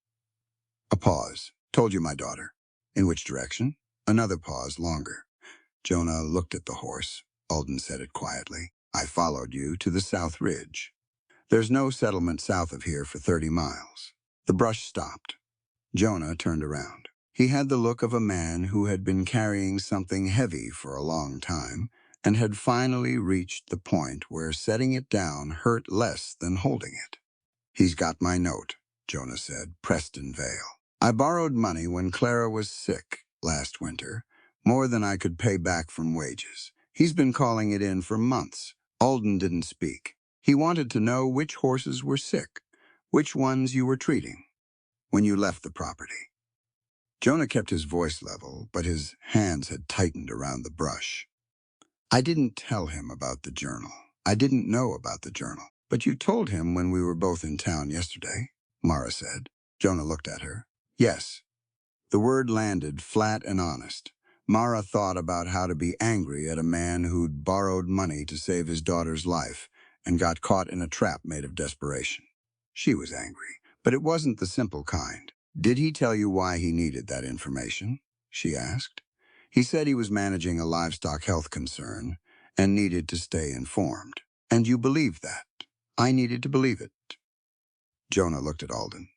A pause. "Told you, my daughter." "In which direction?" Another pause, longer. Jonah looked at the horse. Alden said it quietly. "I followed you to the South Ridge. There's no settlement south of here for 30 miles. The brush stopped. Jonah turned around. He had the look of a man who had been carrying something heavy for a long time and had finally reached the point where setting it down hurt less than holding it. "He's got my note," Jonah said, Preston Vale. "I borrowed money when Clara was sick last winter, more than I could pay back from wages. He's been calling it in for months." Alden didn't speak. "He wanted to know which horses were sick, which ones you were treating, when you left the property." Jonah kept his voice level, but his hands had tightened around the brush. "I didn't tell him about the journal. I didn't know about the journal. But you told him when we were both in town yesterday," Mara said. Jonah looked at her. "Yes." The word landed flat and honest. Mara thought about how to be angry at a man who'd borrowed money to save his daughter's life and got caught in a trap made of desperation. She was angry, but it wasn't the simple kind. "Did he tell you why he needed that information?" she asked. "He said he was managing a livestock health concern and needed to stay informed. And you believed that." "I needed to believe it." Jonah looked at Alden.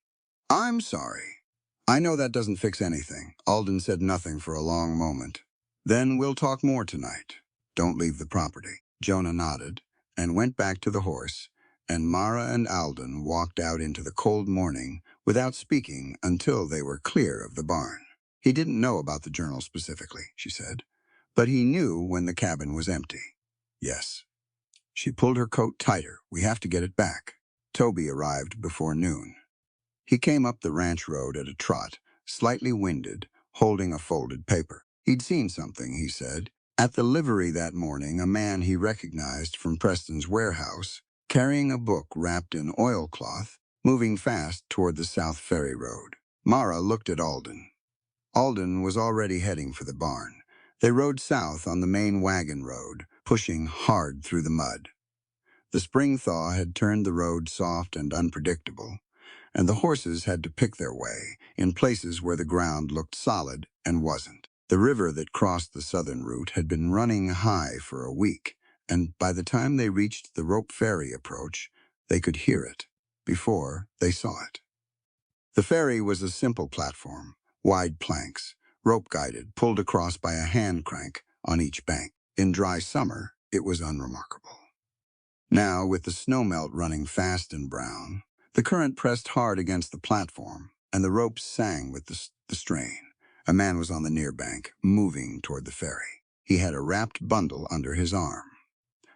"I'm sorry. I know that doesn't fix anything." Alden said nothing for a long moment. "Then we'll talk more tonight. Don't leave the property." Jonah nodded and went back to the horse, and Mara and Alden walked out into the cold morning without speaking until they were clear of the barn. "He didn't know about the journal specifically," she said, "but he knew when the cabin was empty." "Yes." She pulled her coat tighter. "We have to get it back." Toby arrived before noon. He came up the ranch road at a trot, slightly winded, holding a folded paper. He'd seen something, he said. At the livery that morning, a man he recognized from Preston's warehouse, carrying a book wrapped in oilcloth, moving fast toward the South Ferry Road. Mara looked at Alden. Alden was already heading for the barn. They rode south on the main wagon road, pushing hard through the mud. The spring thaw had turned the road soft and unpredictable, and the horses had to pick their way in places where the ground looked solid and wasn't. The river that crossed the southern route had been running high for a week, and by the time they reached the rope ferry approach, they could hear it before they saw it. The ferry was a simple platform, wide planks, rope-guided, pulled across by a hand crank on each bank. In dry summer, it was unremarkable. Now, with the snowmelt running fast and brown, the current pressed hard against the platform, and the ropes sang with the strain. A man was on the near bank, moving toward the ferry. He had a wrapped bundle under his arm.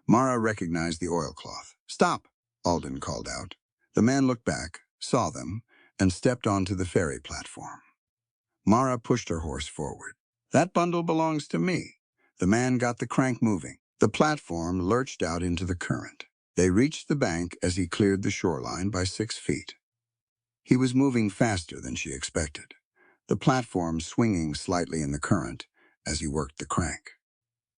Mara recognized the oilcloth. "Stop!" Alden called out. The man looked back, saw them, and stepped onto the ferry platform. Mara pushed her horse forward. "That bundle belongs to me." The man got the crank moving. The platform lurched out into the current. They reached the bank as he cleared the shoreline by 6 feet. He was moving faster than she expected, the platform swinging slightly in the current as he worked the crank.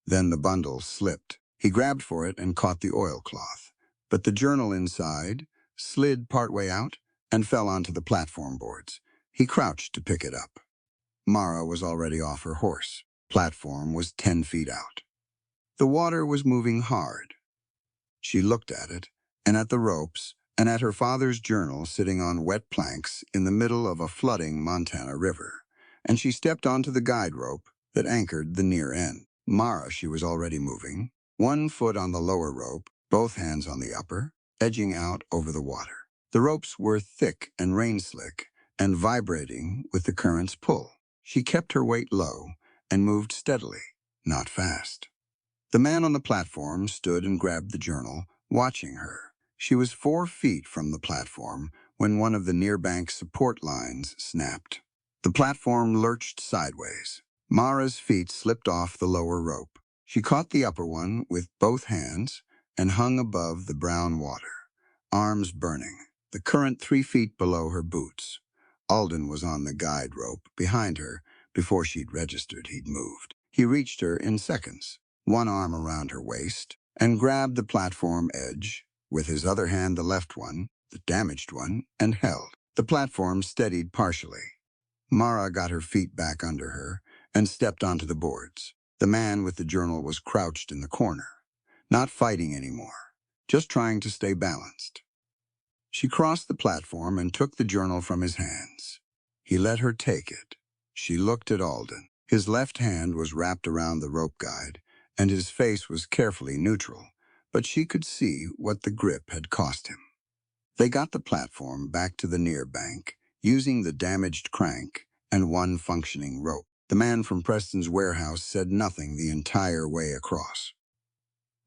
Then the bundle slipped. He grabbed for it and caught the oilcloth, but the journal inside slid partway out and fell onto the platform boards. He crouched to pick it up. Mara was already off her horse. Platform was 10 feet out. The water was moving hard. She looked at it, and at the ropes, and at her father's journal sitting on wet planks in the middle of a flooding Montana river, and she stepped onto the guide rope that anchored the near end. Mara, she was already moving, one foot on the lower rope, both hands on the upper, edging out over the water. The ropes were thick and rain-slick and vibrating with the current's pull. She kept her weight low and moved steadily, not fast. The man on the platform stood and grabbed the journal, watching her. She was 4 feet from the platform when one of the near-bank support lines snapped. The platform lurched sideways. Mara's feet slipped off the lower rope. She caught the upper one with both hands and hung above the brown water, arms burning, the current 3 feet below her boots. Alden was on the guide rope behind her before she'd registered he'd moved. He reached her in seconds, one arm around her waist, and grabbed the platform edge, with his other hand the left one, the damaged one, and held. The platform steadied partially. Mara got her feet back under her and stepped onto the boards. The man with the journal was crouched in the corner, not fighting anymore, just trying to stay balanced. She crossed the platform and took the journal from his hands. He let her take it. She looked at Alden. His left hand was wrapped around the rope guide, and his face was carefully neutral, but she could see what the grip had cost him. They got the platform back to the near bank, using the damaged crank and one functioning rope. The man from Preston's warehouse said nothing the entire way across.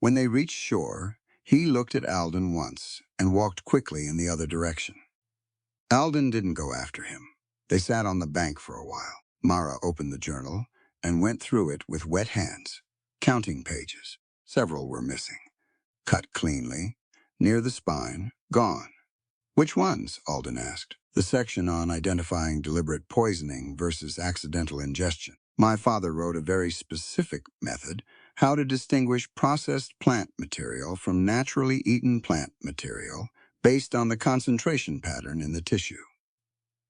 When they reached shore, he looked at Alden once and walked quickly in the other direction. Alden didn't go after him. They sat on the bank for a while. Mara opened the journal and went through it with wet hands, counting pages. Several were missing. Cut cleanly, near the spine, gone. Which ones? Alden asked. The section on identifying deliberate poisoning versus accidental ingestion. My father wrote a very specific method, how to distinguish processed plant material from naturally eaten plant material based on the concentration pattern in the tissue.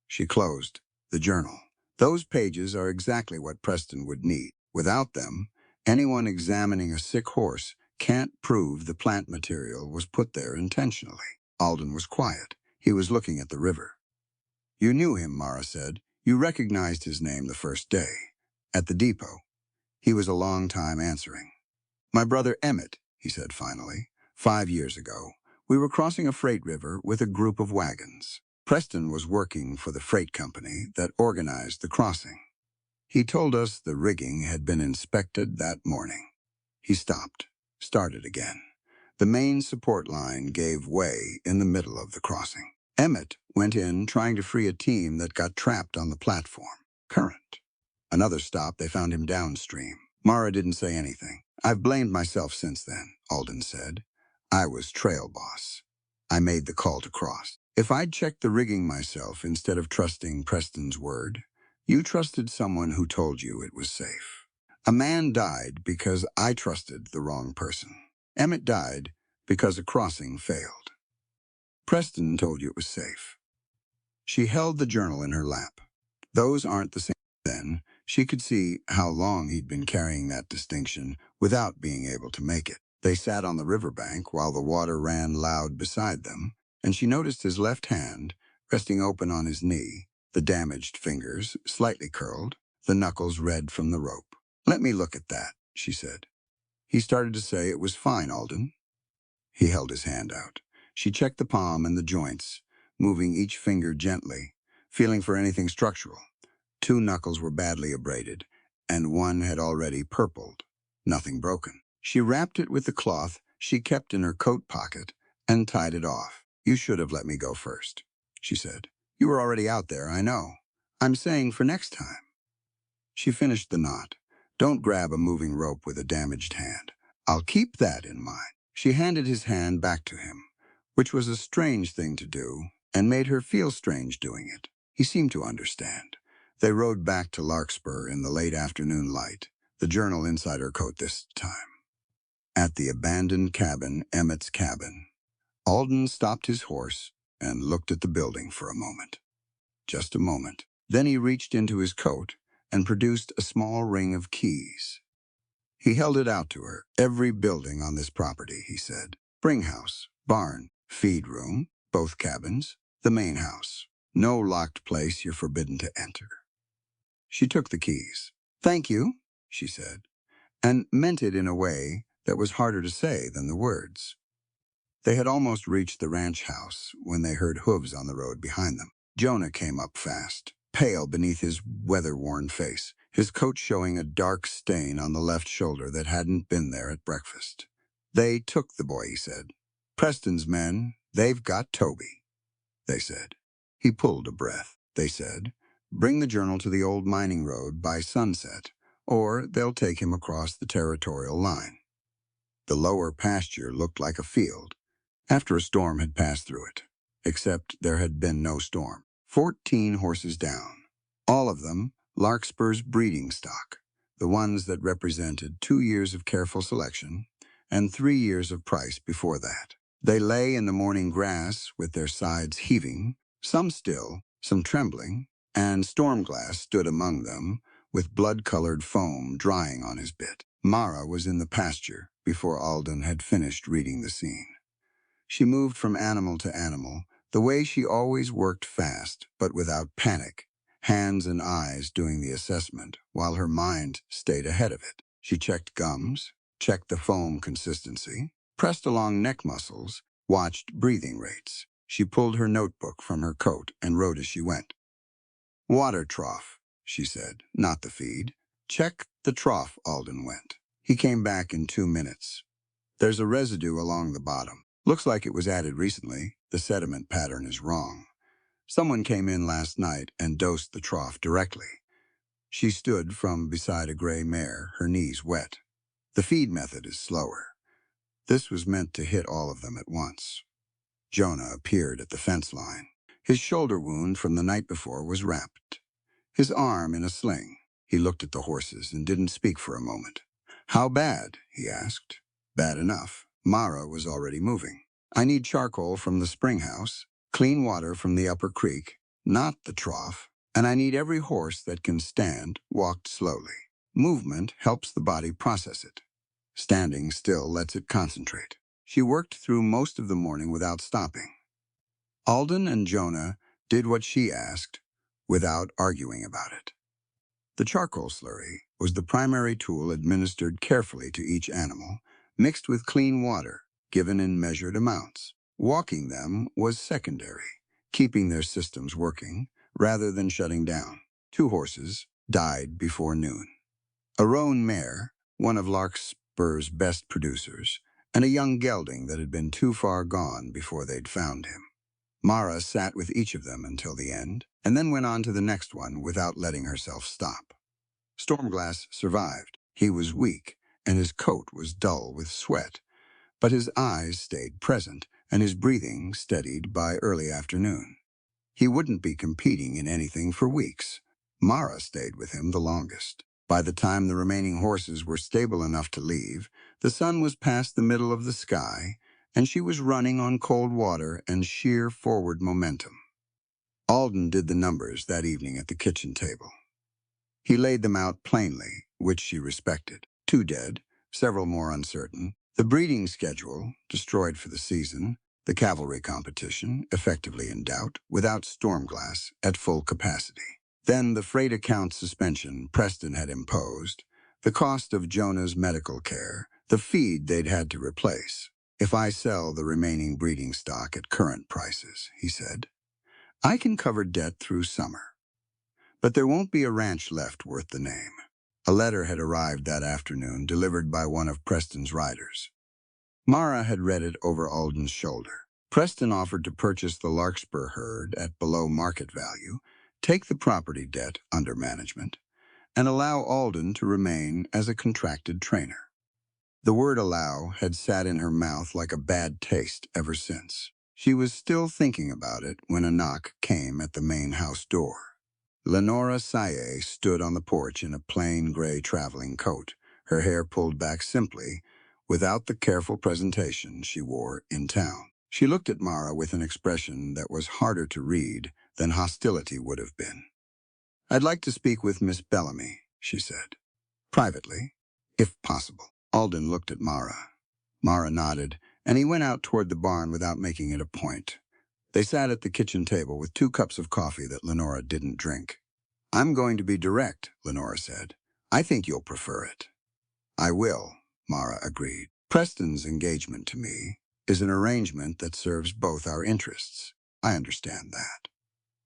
She closed the journal. Those pages are exactly what Preston would need. Without them, anyone examining a sick horse can't prove the plant material was put there intentionally. Alden was quiet. He was looking at the river. You knew him, Mara said. You recognized his name the first day. At the depot. He was a long time answering. My brother Emmett, he said finally. 5 years ago, we were crossing a freight river with a group of wagons. Preston was working for the freight company that organized the crossing. He told us the rigging had been inspected that morning. He stopped, started again. The main support line gave way in the middle of the crossing. Emmett went in trying to free a team that got trapped on the platform. Current. Another stop, they found him downstream. Mara didn't say anything. I've blamed myself since then, Alden said. I was trail boss. I made the call to cross. If I'd checked the rigging myself instead of trusting Preston's word, you trusted someone who told you it was safe. A man died because I trusted the wrong person. Emmett died because a crossing failed. Preston told you it was safe. She held the journal in her lap. Those aren't the same. Then she could see how long he'd been carrying that distinction without being able to make it. They sat on the riverbank while the water ran loud beside them, and she noticed his left hand resting open on his knee, the damaged fingers slightly curled, the knuckles red from the rope. Let me look at that, she said. He started to say it was fine, Alden. He held his hand out. She checked the palm and the joints, moving each finger gently, feeling for anything structural. 2 knuckles were badly abraded, and one had already purpled. Nothing broken. She wrapped it with the cloth she kept in her coat pocket and tied it off. You should have let me go first, she said. You were already out there, I know. I'm saying for next time. She finished the knot. Don't grab a moving rope with a damaged hand. I'll keep that in mind. She handed his hand back to him, which was a strange thing to do and made her feel strange doing it. He seemed to understand. They rode back to Larkspur in the late afternoon light, the journal inside her coat this time. At the abandoned cabin, Emmett's cabin, Alden stopped his horse and looked at the building for a moment. Just a moment. Then he reached into his coat and produced a small ring of keys. He held it out to her. Every building on this property, he said. Spring house, barn, feed room, both cabins, the main house. No locked place you're forbidden to enter. She took the keys. Thank you, she said, and meant it in a way that was harder to say than the words. They had almost reached the ranch house when they heard hooves on the road behind them. Jonah came up fast, pale beneath his weather-worn face, his coat showing a dark stain on the left shoulder that hadn't been there at breakfast. They took the boy, he said. Preston's men, they've got Toby, they said. He pulled a breath. They said, bring the journal to the old mining road by sunset, or they'll take him across the territorial line. The lower pasture looked like a field after a storm had passed through it, except there had been no storm. 14 horses down, all of them Larkspur's breeding stock, the ones that represented 2 years of careful selection and 3 years of price before that. They lay in the morning grass with their sides heaving, some still, some trembling, and Stormglass stood among them with blood-colored foam drying on his bit. Mara was in the pasture before Alden had finished reading the scene. She moved from animal to animal, the way she always worked fast, but without panic, hands and eyes doing the assessment, while her mind stayed ahead of it. She checked gums, checked the foam consistency, pressed along neck muscles, watched breathing rates. She pulled her notebook from her coat and wrote as she went. Water trough, she said, not the feed. Check the trough, Alden went. He came back in 2 minutes. There's a residue along the bottom. Looks like it was added recently. The sediment pattern is wrong. Someone came in last night and dosed the trough directly. She stood from beside a gray mare, her knees wet. The feed method is slower. This was meant to hit all of them at once. Jonah appeared at the fence line. His shoulder wound from the night before was wrapped, his arm in a sling. He looked at the horses and didn't speak for a moment. How bad? He asked. Bad enough. Mara was already moving. I need charcoal from the spring house, clean water from the upper creek, not the trough, and I need every horse that can stand walked slowly. Movement helps the body process it. Standing still lets it concentrate. She worked through most of the morning without stopping. Alden and Jonah did what she asked without arguing about it. The charcoal slurry was the primary tool administered carefully to each animal, mixed with clean water, given in measured amounts. Walking them was secondary, keeping their systems working rather than shutting down. 2 horses died before noon. A roan mare, one of Larkspur's best producers, and a young gelding that had been too far gone before they'd found him. Mara sat with each of them until the end, and then went on to the next one without letting herself stop. Stormglass survived. He was weak, and his coat was dull with sweat, but his eyes stayed present, and his breathing steadied by early afternoon. He wouldn't be competing in anything for weeks. Mara stayed with him the longest. By the time the remaining horses were stable enough to leave, the sun was past the middle of the sky, and she was running on cold water and sheer forward momentum. Alden did the numbers that evening at the kitchen table. He laid them out plainly, which she respected. 2 dead, several more uncertain, the breeding schedule destroyed for the season, the cavalry competition effectively in doubt, without Stormglass at full capacity. Then the freight account suspension Preston had imposed, the cost of Jonah's medical care, the feed they'd had to replace. If I sell the remaining breeding stock at current prices, he said, I can cover debt through summer. But there won't be a ranch left worth the name. A letter had arrived that afternoon, delivered by one of Preston's riders. Mara had read it over Alden's shoulder. Preston offered to purchase the Larkspur herd at below market value, take the property debt under management, and allow Alden to remain as a contracted trainer. The word allow had sat in her mouth like a bad taste ever since. She was still thinking about it when a knock came at the main house door. Lenora Saye stood on the porch in a plain gray traveling coat, her hair pulled back simply, without the careful presentation she wore in town. She looked at Mara with an expression that was harder to read than hostility would have been. I'd like to speak with Miss Bellamy, she said. Privately, if possible. Alden looked at Mara. Mara nodded, and he went out toward the barn without making it a point. They sat at the kitchen table with 2 cups of coffee that Lenora didn't drink. I'm going to be direct, Lenora said. I think you'll prefer it. I will, Mara agreed. Preston's engagement to me is an arrangement that serves both our interests. I understand that.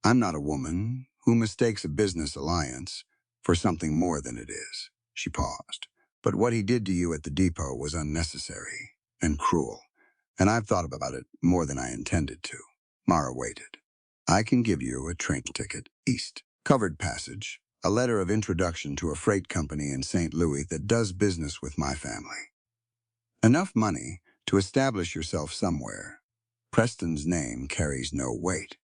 I'm not a woman who mistakes a business alliance for something more than it is. She paused. But what he did to you at the depot was unnecessary and cruel, and I've thought about it more than I intended to. Mara waited. I can give you a train ticket east, covered passage, a letter of introduction to a freight company in St. Louis that does business with my family. Enough money to establish yourself somewhere. Preston's name carries no weight.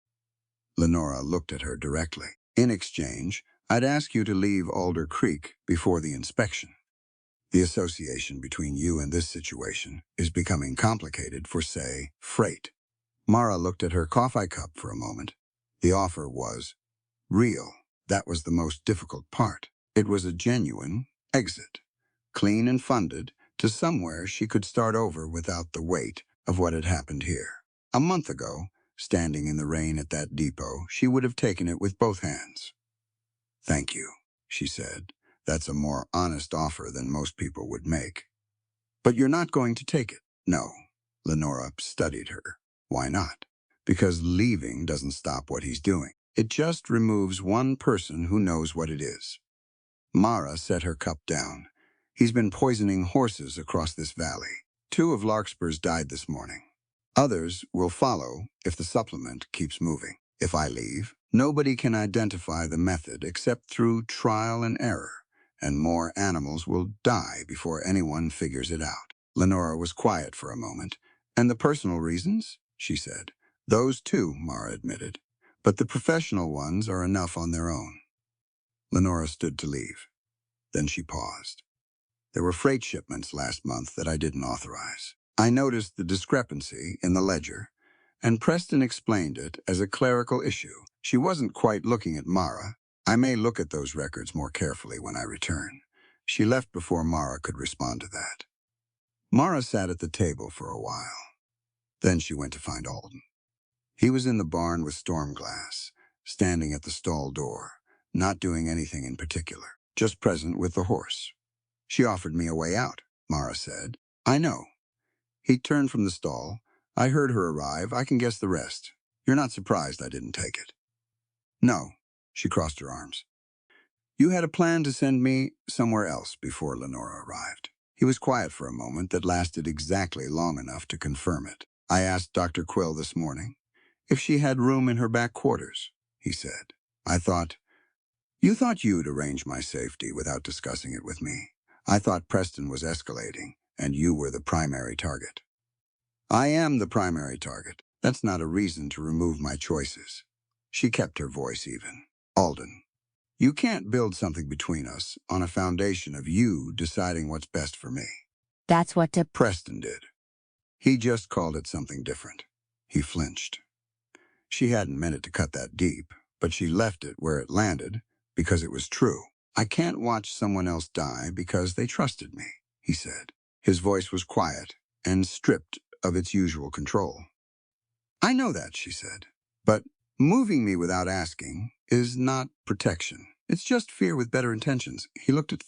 Lenora looked at her directly. In exchange, I'd ask you to leave Alder Creek before the inspection. The association between you and this situation is becoming complicated for, say, freight. Mara looked at her coffee cup for a moment. The offer was real. That was the most difficult part. It was a genuine exit, clean and funded, to somewhere she could start over without the weight of what had happened here. A month ago, standing in the rain at that depot, she would have taken it with both hands. Thank you, she said. That's a more honest offer than most people would make. But you're not going to take it. No. Lenora studied her. Why not? Because leaving doesn't stop what he's doing. It just removes one person who knows what it is. Mara set her cup down. He's been poisoning horses across this valley. 2 of Larkspur's died this morning. Others will follow if the supplement keeps moving. If I leave, nobody can identify the method except through trial and error, and more animals will die before anyone figures it out. Lenora was quiet for a moment. And the personal reasons? She said. Those too, Mara admitted. But the professional ones are enough on their own. Lenora stood to leave. Then she paused. There were freight shipments last month that I didn't authorize. I noticed the discrepancy in the ledger, and Preston explained it as a clerical issue. She wasn't quite looking at Mara. I may look at those records more carefully when I return. She left before Mara could respond to that. Mara sat at the table for a while. Then she went to find Alden. He was in the barn with Stormglass, standing at the stall door, not doing anything in particular, just present with the horse. She offered me a way out, Mara said. I know. He turned from the stall. I heard her arrive. I can guess the rest. You're not surprised I didn't take it. No, she crossed her arms. You had a plan to send me somewhere else before Lenora arrived. He was quiet for a moment that lasted exactly long enough to confirm it. I asked Dr. Quill this morning if she had room in her back quarters, he said. You thought you'd arrange my safety without discussing it with me. I thought Preston was escalating, and you were the primary target. I am the primary target. That's not a reason to remove my choices. She kept her voice even. Alden, you can't build something between us on a foundation of you deciding what's best for me. That's what Preston did. He just called it something different. He flinched. She hadn't meant it to cut that deep, but she left it where it landed because it was true. I can't watch someone else die because they trusted me, he said. His voice was quiet and stripped of its usual control. I know that, she said, but moving me without asking is not protection. It's just fear with better intentions. He looked at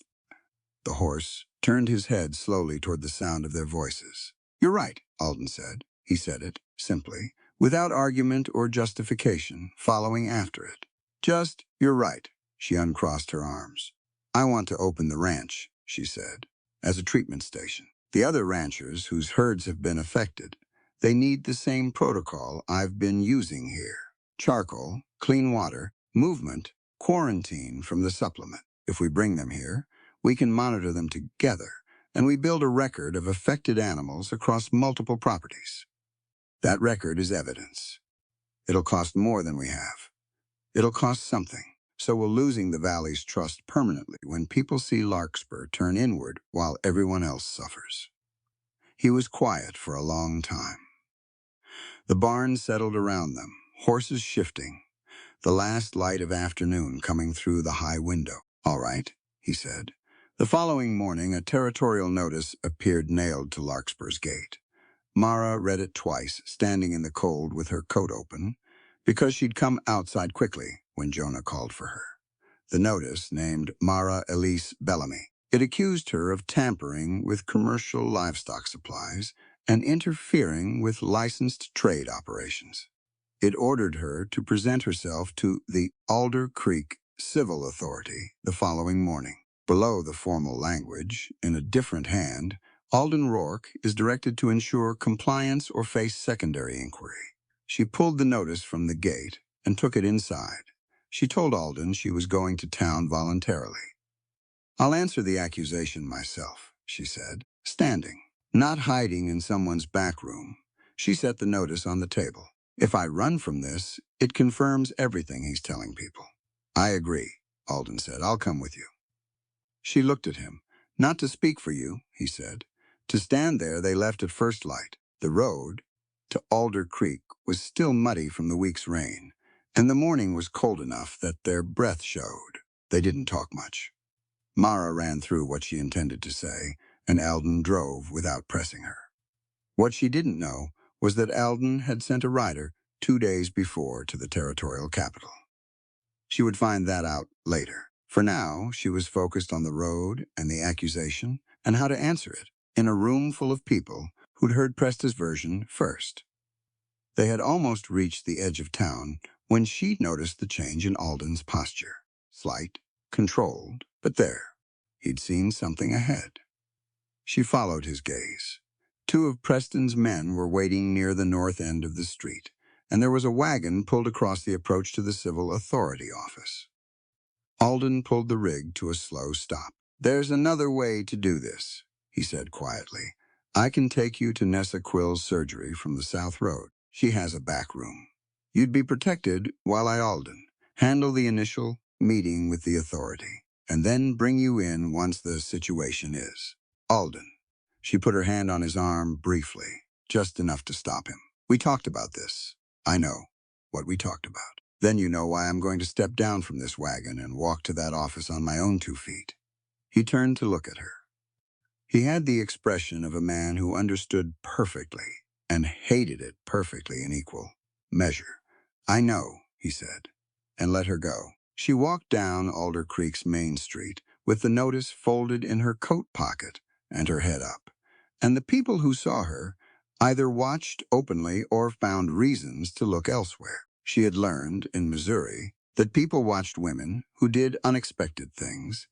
the horse, turned his head slowly toward the sound of their voices. You're right, Alden said. He said it, simply, without argument or justification, following after it. Just, you're right. She uncrossed her arms. I want to open the ranch, she said, as a treatment station. The other ranchers whose herds have been affected, they need the same protocol I've been using here. Charcoal, clean water, movement, quarantine from the supplement. If we bring them here, we can monitor them together, and we build a record of affected animals across multiple properties. That record is evidence. It'll cost more than we have. It'll cost something. So we're losing the valley's trust permanently when people see Larkspur turn inward while everyone else suffers. He was quiet for a long time. The barn settled around them, horses shifting, the last light of afternoon coming through the high window. All right, he said. The following morning, a territorial notice appeared nailed to Larkspur's gate. Mara read it twice, standing in the cold with her coat open, because she'd come outside quickly when Jonah called for her. The notice named Mara Elise Bellamy. It accused her of tampering with commercial livestock supplies and interfering with licensed trade operations. It ordered her to present herself to the Alder Creek Civil Authority the following morning. Below the formal language, in a different hand, Alden Rourke is directed to ensure compliance or face secondary inquiry. She pulled the notice from the gate and took it inside. She told Alden she was going to town voluntarily. I'll answer the accusation myself, she said, standing. not hiding in someone's back room. She set the notice on the table. If I run from this, it confirms everything he's telling people. I agree, Alden said. I'll come with you. She looked at him. Not to speak for you, he said. To stand there, they left at first light. The road to Alder Creek was still muddy from the week's rain, and the morning was cold enough that their breath showed. They didn't talk much. Mara ran through what she intended to say, and Alden drove without pressing her. What she didn't know was that Alden had sent a rider 2 days before to the territorial capital. She would find that out later. For now, she was focused on the road and the accusation and how to answer it in a room full of people who'd heard Presta's version first. They had almost reached the edge of town when she noticed the change in Alden's posture. Slight, controlled, but there. He'd seen something ahead. She followed his gaze. 2 of Preston's men were waiting near the north end of the street, and there was a wagon pulled across the approach to the civil authority office. Alden pulled the rig to a slow stop. There's another way to do this, he said quietly. I can take you to Nessa Quill's surgery from the South Road. She has a back room. You'd be protected while I, Alden, handle the initial meeting with the authority, and then bring you in once the situation is. Alden. She put her hand on his arm briefly, just enough to stop him. We talked about this. I know what we talked about. Then you know why I'm going to step down from this wagon and walk to that office on my own 2 feet. He turned to look at her. He had the expression of a man who understood perfectly and hated it perfectly in equal measure. I know, he said, and let her go. She walked down Alder Creek's main street with the notice folded in her coat pocket and her head up. And the people who saw her either watched openly or found reasons to look elsewhere. She had learned in Missouri that people watched women who did unexpected things,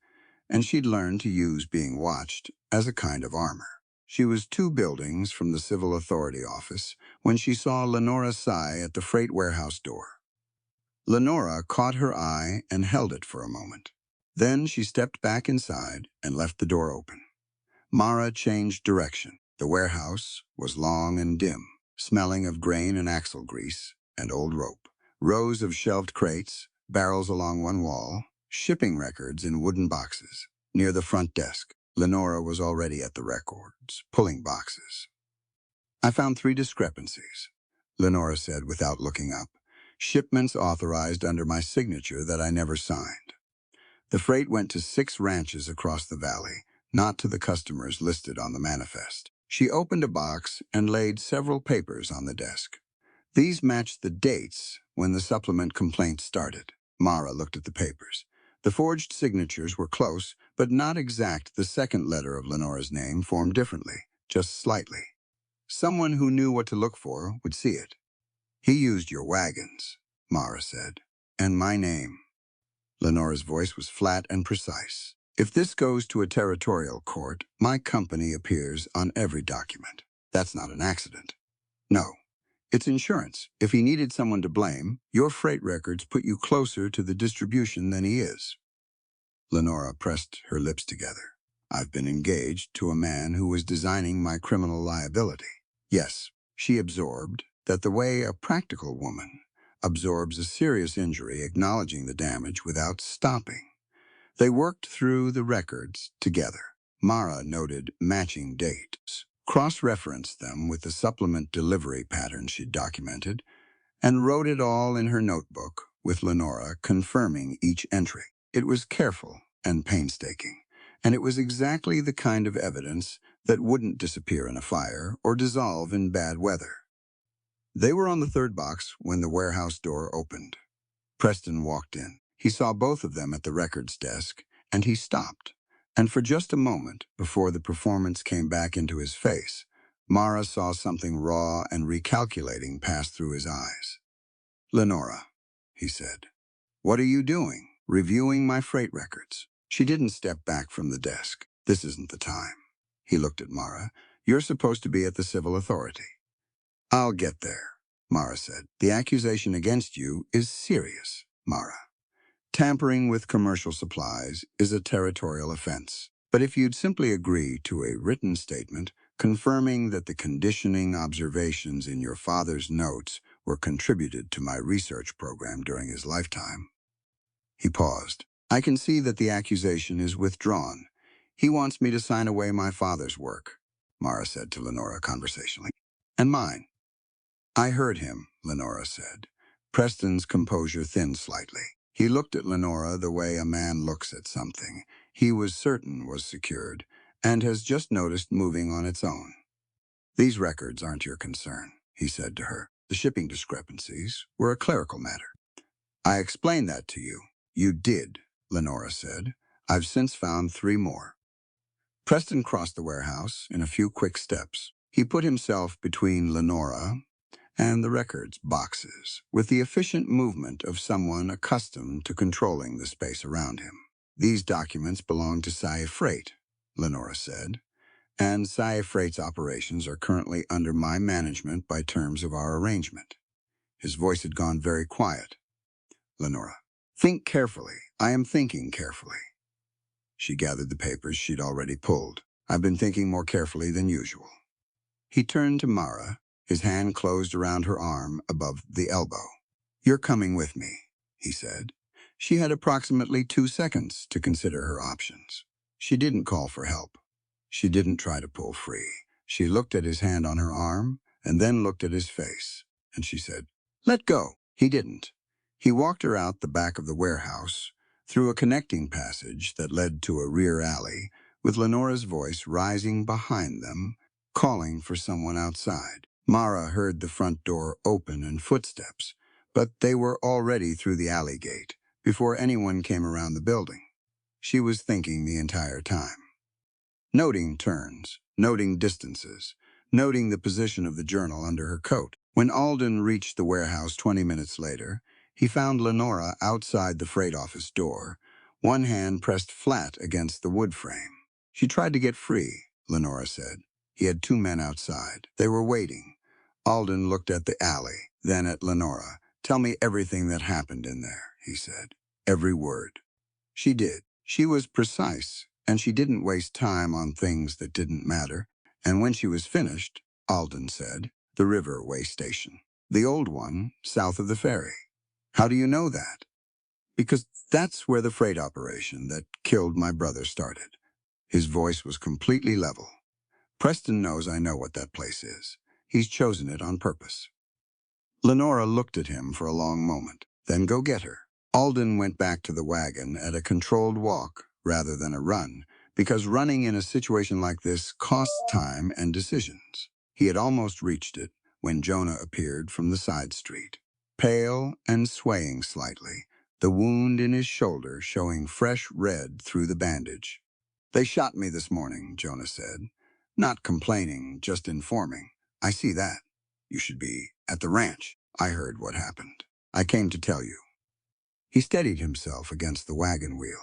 and she'd learned to use being watched as a kind of armor. She was 2 buildings from the civil authority office when she saw Lenora sigh at the freight warehouse door. Lenora caught her eye and held it for a moment. Then she stepped back inside and left the door open. Mara changed direction. The warehouse was long and dim, smelling of grain and axle grease and old rope. Rows of shelved crates, barrels along one wall, shipping records in wooden boxes. Near the front desk, Lenora was already at the records, pulling boxes. I found 3 discrepancies, Lenora said without looking up. Shipments authorized under my signature that I never signed. The freight went to 6 ranches across the valley, not to the customers listed on the manifest. She opened a box and laid several papers on the desk. These matched the dates when the supplement complaint started. Mara looked at the papers. The forged signatures were close, but not exact. The second letter of Lenora's name formed differently, just slightly. Someone who knew what to look for would see it. He used your wagons, Mara said, and my name. Lenora's voice was flat and precise. If this goes to a territorial court, my company appears on every document. That's not an accident. No. It's insurance. If he needed someone to blame, your freight records put you closer to the distribution than he is. Lenora pressed her lips together. I've been engaged to a man who was designing my criminal liability. Yes, she absorbed that the way a practical woman absorbs a serious injury, acknowledging the damage without stopping. They worked through the records together. Mara noted matching dates, cross-referenced them with the supplement delivery pattern she'd documented, and wrote it all in her notebook, with Lenora confirming each entry. It was careful and painstaking, and it was exactly the kind of evidence that wouldn't disappear in a fire or dissolve in bad weather. They were on the 3rd box when the warehouse door opened. Preston walked in. He saw both of them at the records desk, and he stopped. And for just a moment, before the performance came back into his face, Mara saw something raw and recalculating pass through his eyes. Lenora, he said, what are you doing? Reviewing my freight records. She didn't step back from the desk. This isn't the time. He looked at Mara. You're supposed to be at the civil authority. I'll get there, Mara said. The accusation against you is serious, Mara. Tampering with commercial supplies is a territorial offense. But if you'd simply agree to a written statement, confirming that the conditioning observations in your father's notes were contributed to my research program during his lifetime. He paused. I can see that the accusation is withdrawn. He wants me to sign away my father's work, Mara said to Lenora conversationally. And mine. I heard him, Lenora said. Preston's composure thinned slightly. He looked at Lenora the way a man looks at something he was certain was secured, and has just noticed moving on its own. These records aren't your concern, he said to her. The shipping discrepancies were a clerical matter. I explained that to you. You did, Lenora said. I've since found 3 more. Preston crossed the warehouse in a few quick steps. He put himself between Lenora and the records boxes with the efficient movement of someone accustomed to controlling the space around him. These documents belong to Saia Freight, Lenora said, and Saia Freight's operations are currently under my management by terms of our arrangement. His voice had gone very quiet. Lenora, think carefully. I am thinking carefully. She gathered the papers she'd already pulled. I've been thinking more carefully than usual. He turned to Mara, his hand closed around her arm above the elbow. You're coming with me, he said. She had approximately 2 seconds to consider her options. She didn't call for help. She didn't try to pull free. She looked at his hand on her arm and then looked at his face, and she said, let go. He didn't. He walked her out the back of the warehouse, through a connecting passage that led to a rear alley, with Lenora's voice rising behind them, calling for someone outside. Mara heard the front door open and footsteps, but they were already through the alley gate before anyone came around the building. She was thinking the entire time. Noting turns, noting distances, noting the position of the journal under her coat. When Alden reached the warehouse 20 minutes later, he found Lenora outside the freight office door, one hand pressed flat against the wood frame. She tried to get free, Lenora said. He had 2 men outside. They were waiting. Alden looked at the alley, then at Lenora. Tell me everything that happened in there, he said. Every word. She did. She was precise, and she didn't waste time on things that didn't matter. And when she was finished, Alden said, the river way station. The old one, south of the ferry. How do you know that? Because that's where the freight operation that killed my brother started. His voice was completely level. Preston knows I know what that place is. He's chosen it on purpose. Lenora looked at him for a long moment. Then go get her. Alden went back to the wagon at a controlled walk rather than a run, because running in a situation like this costs time and decisions. He had almost reached it when Jonah appeared from the side street, pale and swaying slightly, the wound in his shoulder showing fresh red through the bandage. They shot me this morning, Jonah said. Not complaining, just informing. I see that. You should be at the ranch. I heard what happened. I came to tell you. He steadied himself against the wagon wheel.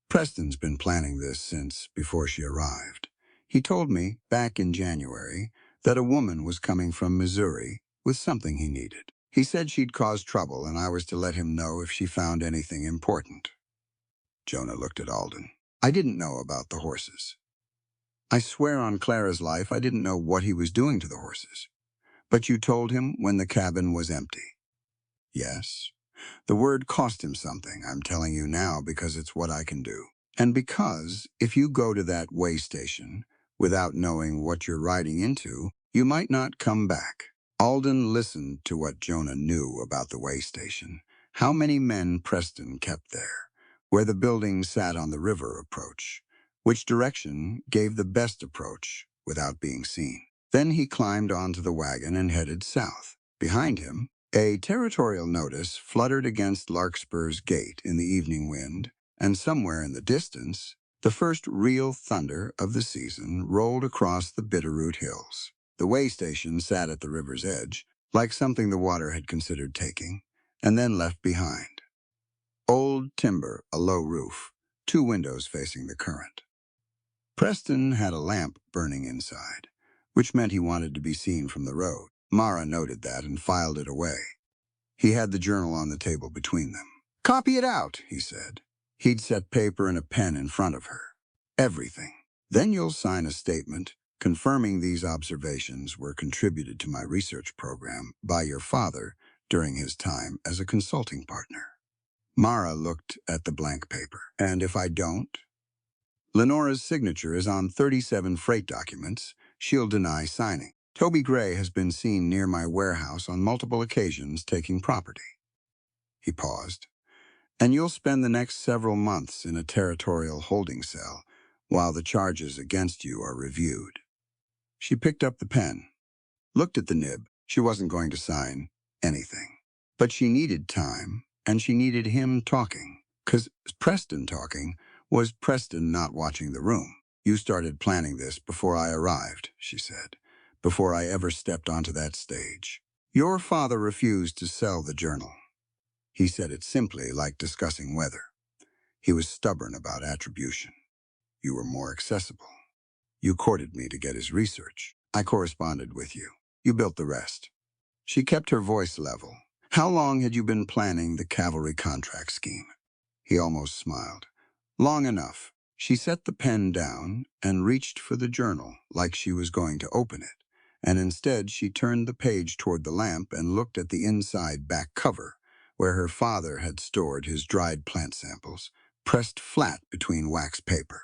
Preston's been planning this since before she arrived. He told me, back in January, that a woman was coming from Missouri with something he needed. He said she'd cause trouble and I was to let him know if she found anything important. Jonah looked at Alden. I didn't know about the horses. I swear on Clara's life I didn't know what he was doing to the horses. But you told him when the cabin was empty. Yes. The word cost him something, I'm telling you now, because it's what I can do. And because if you go to that way station without knowing what you're riding into, you might not come back. Alden listened to what Jonah knew about the way station, how many men Preston kept there, where the building sat on the river approach, which direction gave the best approach without being seen. Then he climbed onto the wagon and headed south. Behind him, a territorial notice fluttered against Larkspur's gate in the evening wind, and somewhere in the distance, the first real thunder of the season rolled across the Bitterroot Hills. The way station sat at the river's edge, like something the water had considered taking, and then left behind. Old timber, a low roof, 2 windows facing the current. Preston had a lamp burning inside, which meant he wanted to be seen from the road. Mara noted that and filed it away. He had the journal on the table between them. Copy it out, he said. He'd set paper and a pen in front of her. Everything. Then you'll sign a statement confirming these observations were contributed to my research program by your father during his time as a consulting partner. Mara looked at the blank paper. And if I don't? Lenora's signature is on 37 freight documents. She'll deny signing. Toby Gray has been seen near my warehouse on multiple occasions taking property. He paused. And you'll spend the next several months in a territorial holding cell while the charges against you are reviewed. She picked up the pen, looked at the nib. She wasn't going to sign anything. But she needed time, and she needed him talking. 'Cause Preston talking was Preston not watching the room. You started planning this before I arrived, she said, before I ever stepped onto that stage. Your father refused to sell the journal. He said it simply like discussing weather. He was stubborn about attribution. You were more accessible. You courted me to get his research. I corresponded with you. You built the rest. She kept her voice level. How long had you been planning the cavalry contract scheme? He almost smiled. Long enough. She set the pen down and reached for the journal like she was going to open it. And instead she turned the page toward the lamp and looked at the inside back cover, where her father had stored his dried plant samples, pressed flat between wax paper.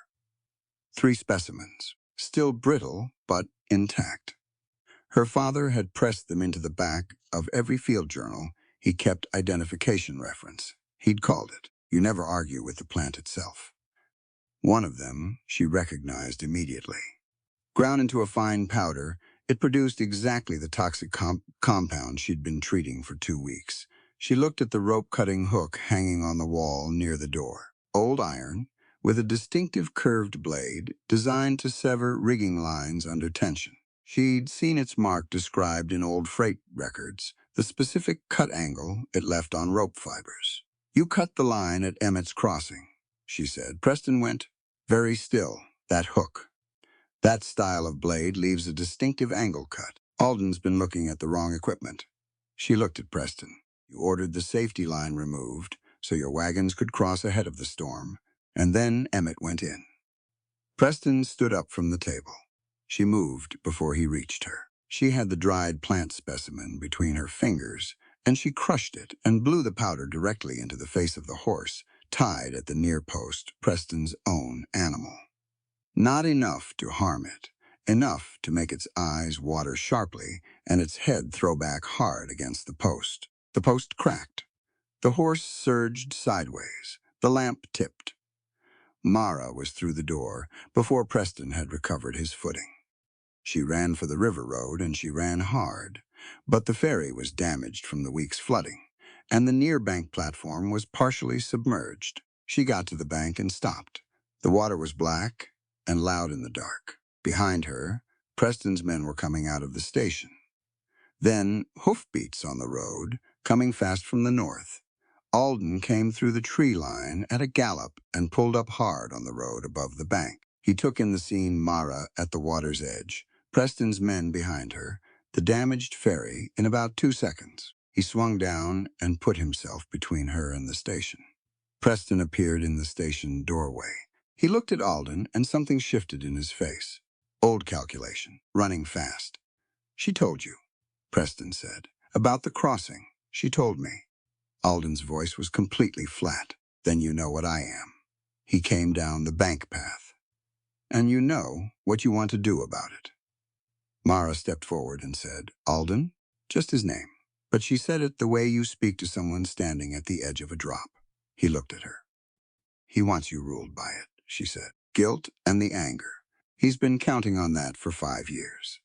3 specimens, still brittle but intact. Her father had pressed them into the back of every field journal he kept identification reference. He'd called it, "You never argue with the plant itself." One of them she recognized immediately. Ground into a fine powder, it produced exactly the toxic compound she'd been treating for 2 weeks. She looked at the rope-cutting hook hanging on the wall near the door. Old iron, with a distinctive curved blade designed to sever rigging lines under tension. She'd seen its mark described in old freight records, the specific cut angle it left on rope fibers. You cut the line at Emmett's Crossing, she said. Preston went very still. That hook. That style of blade leaves a distinctive angle cut. Alden's been looking at the wrong equipment. She looked at Preston. You ordered the safety line removed so your wagons could cross ahead of the storm, and then Emmett went in. Preston stood up from the table. She moved before he reached her. She had the dried plant specimen between her fingers, and she crushed it and blew the powder directly into the face of the horse, tied at the near post, Preston's own animal. Not enough to harm it, enough to make its eyes water sharply and its head throw back hard against the post. The post cracked. The horse surged sideways. The lamp tipped. Mara was through the door before Preston had recovered his footing. She ran for the river road, and she ran hard. But the ferry was damaged from the week's flooding, and the near-bank platform was partially submerged. She got to the bank and stopped. The water was black and loud in the dark. Behind her, Preston's men were coming out of the station. Then, hoofbeats on the road, coming fast from the north. Alden came through the tree line at a gallop and pulled up hard on the road above the bank. He took in the scene Mara at the water's edge, Preston's men behind her, the damaged ferry in about 2 seconds. He swung down and put himself between her and the station. Preston appeared in the station doorway. He looked at Alden, and something shifted in his face. Old calculation, running fast. She told you, Preston said. About the crossing. She told me. Alden's voice was completely flat. Then you know what I am. He came down the bank path. And you know what you want to do about it. Mara stepped forward and said, Alden? Just his name. But she said it the way you speak to someone standing at the edge of a drop. He looked at her. He wants you ruled by it, she said. Guilt and the anger. He's been counting on that for 5 years.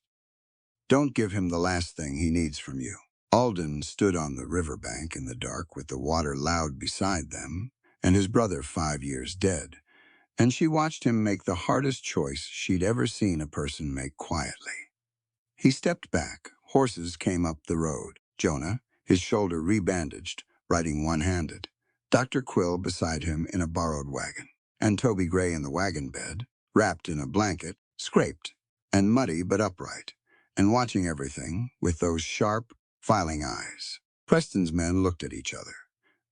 Don't give him the last thing he needs from you. Alden stood on the riverbank in the dark with the water loud beside them, and his brother 5 years dead, and she watched him make the hardest choice she'd ever seen a person make quietly. He stepped back. Horses came up the road. Jonah, his shoulder rebandaged, riding one-handed. Dr. Quill beside him in a borrowed wagon, and Toby Gray in the wagon bed, wrapped in a blanket, scraped, and muddy but upright, and watching everything with those sharp, filing eyes. Preston's men looked at each other.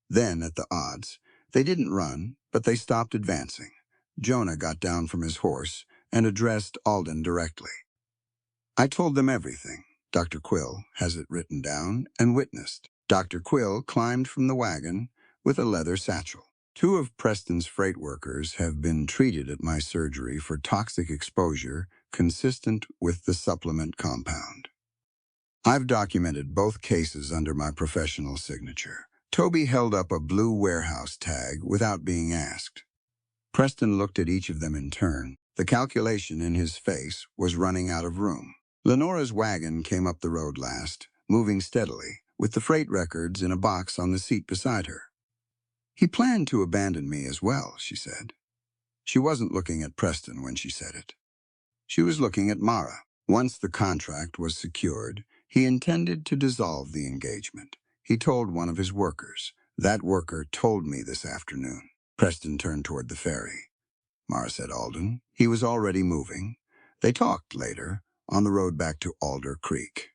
Then, at the odds, they didn't run, but they stopped advancing. Jonah got down from his horse and addressed Alden directly. I told them everything. Dr. Quill has it written down and witnessed. Dr. Quill climbed from the wagon with a leather satchel. Two of Preston's freight workers have been treated at my surgery for toxic exposure consistent with the supplement compound. I've documented both cases under my professional signature. Toby held up a blue warehouse tag without being asked. Preston looked at each of them in turn. The calculation in his face was running out of room. Lenora's wagon came up the road last, moving steadily, with the freight records in a box on the seat beside her. He planned to abandon me as well, she said. She wasn't looking at Preston when she said it. She was looking at Mara. Once the contract was secured, he intended to dissolve the engagement. He told one of his workers. That worker told me this afternoon. Preston turned toward the ferry. Mara said Alden. He was already moving. They talked later, on the road back to Alder Creek.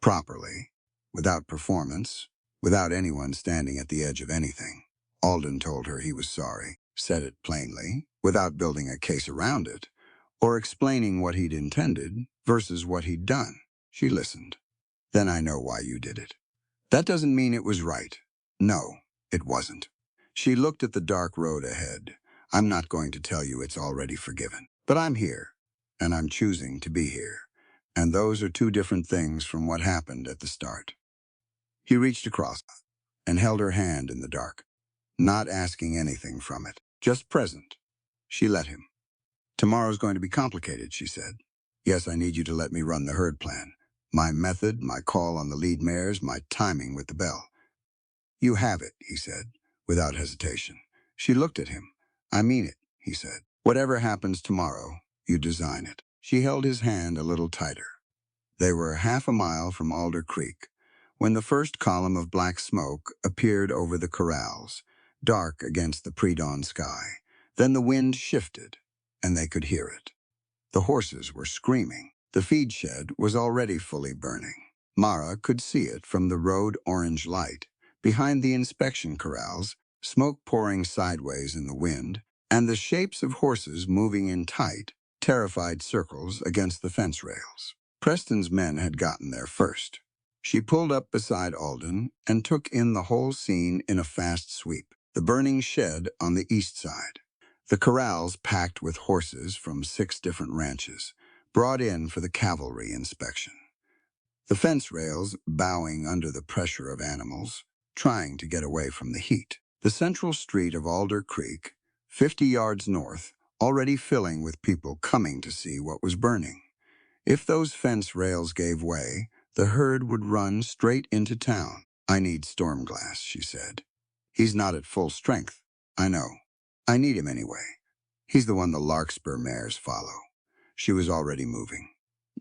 Properly, without performance, without anyone standing at the edge of anything. Alden told her he was sorry, said it plainly, without building a case around it, or explaining what he'd intended versus what he'd done. She listened. Then I know why you did it. That doesn't mean it was right. No, it wasn't. She looked at the dark road ahead. I'm not going to tell you it's already forgiven. But I'm here, and I'm choosing to be here. And those are two different things from what happened at the start. He reached across and held her hand in the dark, not asking anything from it, just present. She let him. Tomorrow's going to be complicated, she said. Yes, I need you to let me run the herd plan. My method, my call on the lead mares, my timing with the bell. You have it, he said, without hesitation. She looked at him. I mean it, he said. Whatever happens tomorrow, you design it. She held his hand a little tighter. They were half a mile from Alder Creek when the first column of black smoke appeared over the corrals, dark against the pre-dawn sky. Then the wind shifted, and they could hear it. The horses were screaming. The feed shed was already fully burning. Mara could see it from the road orange light. Behind the inspection corrals, smoke pouring sideways in the wind, and the shapes of horses moving in tight, terrified circles against the fence rails. Preston's men had gotten there first. She pulled up beside Alden and took in the whole scene in a fast sweep. The burning shed on the east side. The corrals packed with horses from 6 different ranches, brought in for the cavalry inspection. The fence rails bowing under the pressure of animals, trying to get away from the heat. The central street of Alder Creek, 50 yards north, already filling with people coming to see what was burning. If those fence rails gave way, the herd would run straight into town. I need Stormglass, she said. He's not at full strength. I know. I need him anyway. He's the one the Larkspur mares follow. She was already moving.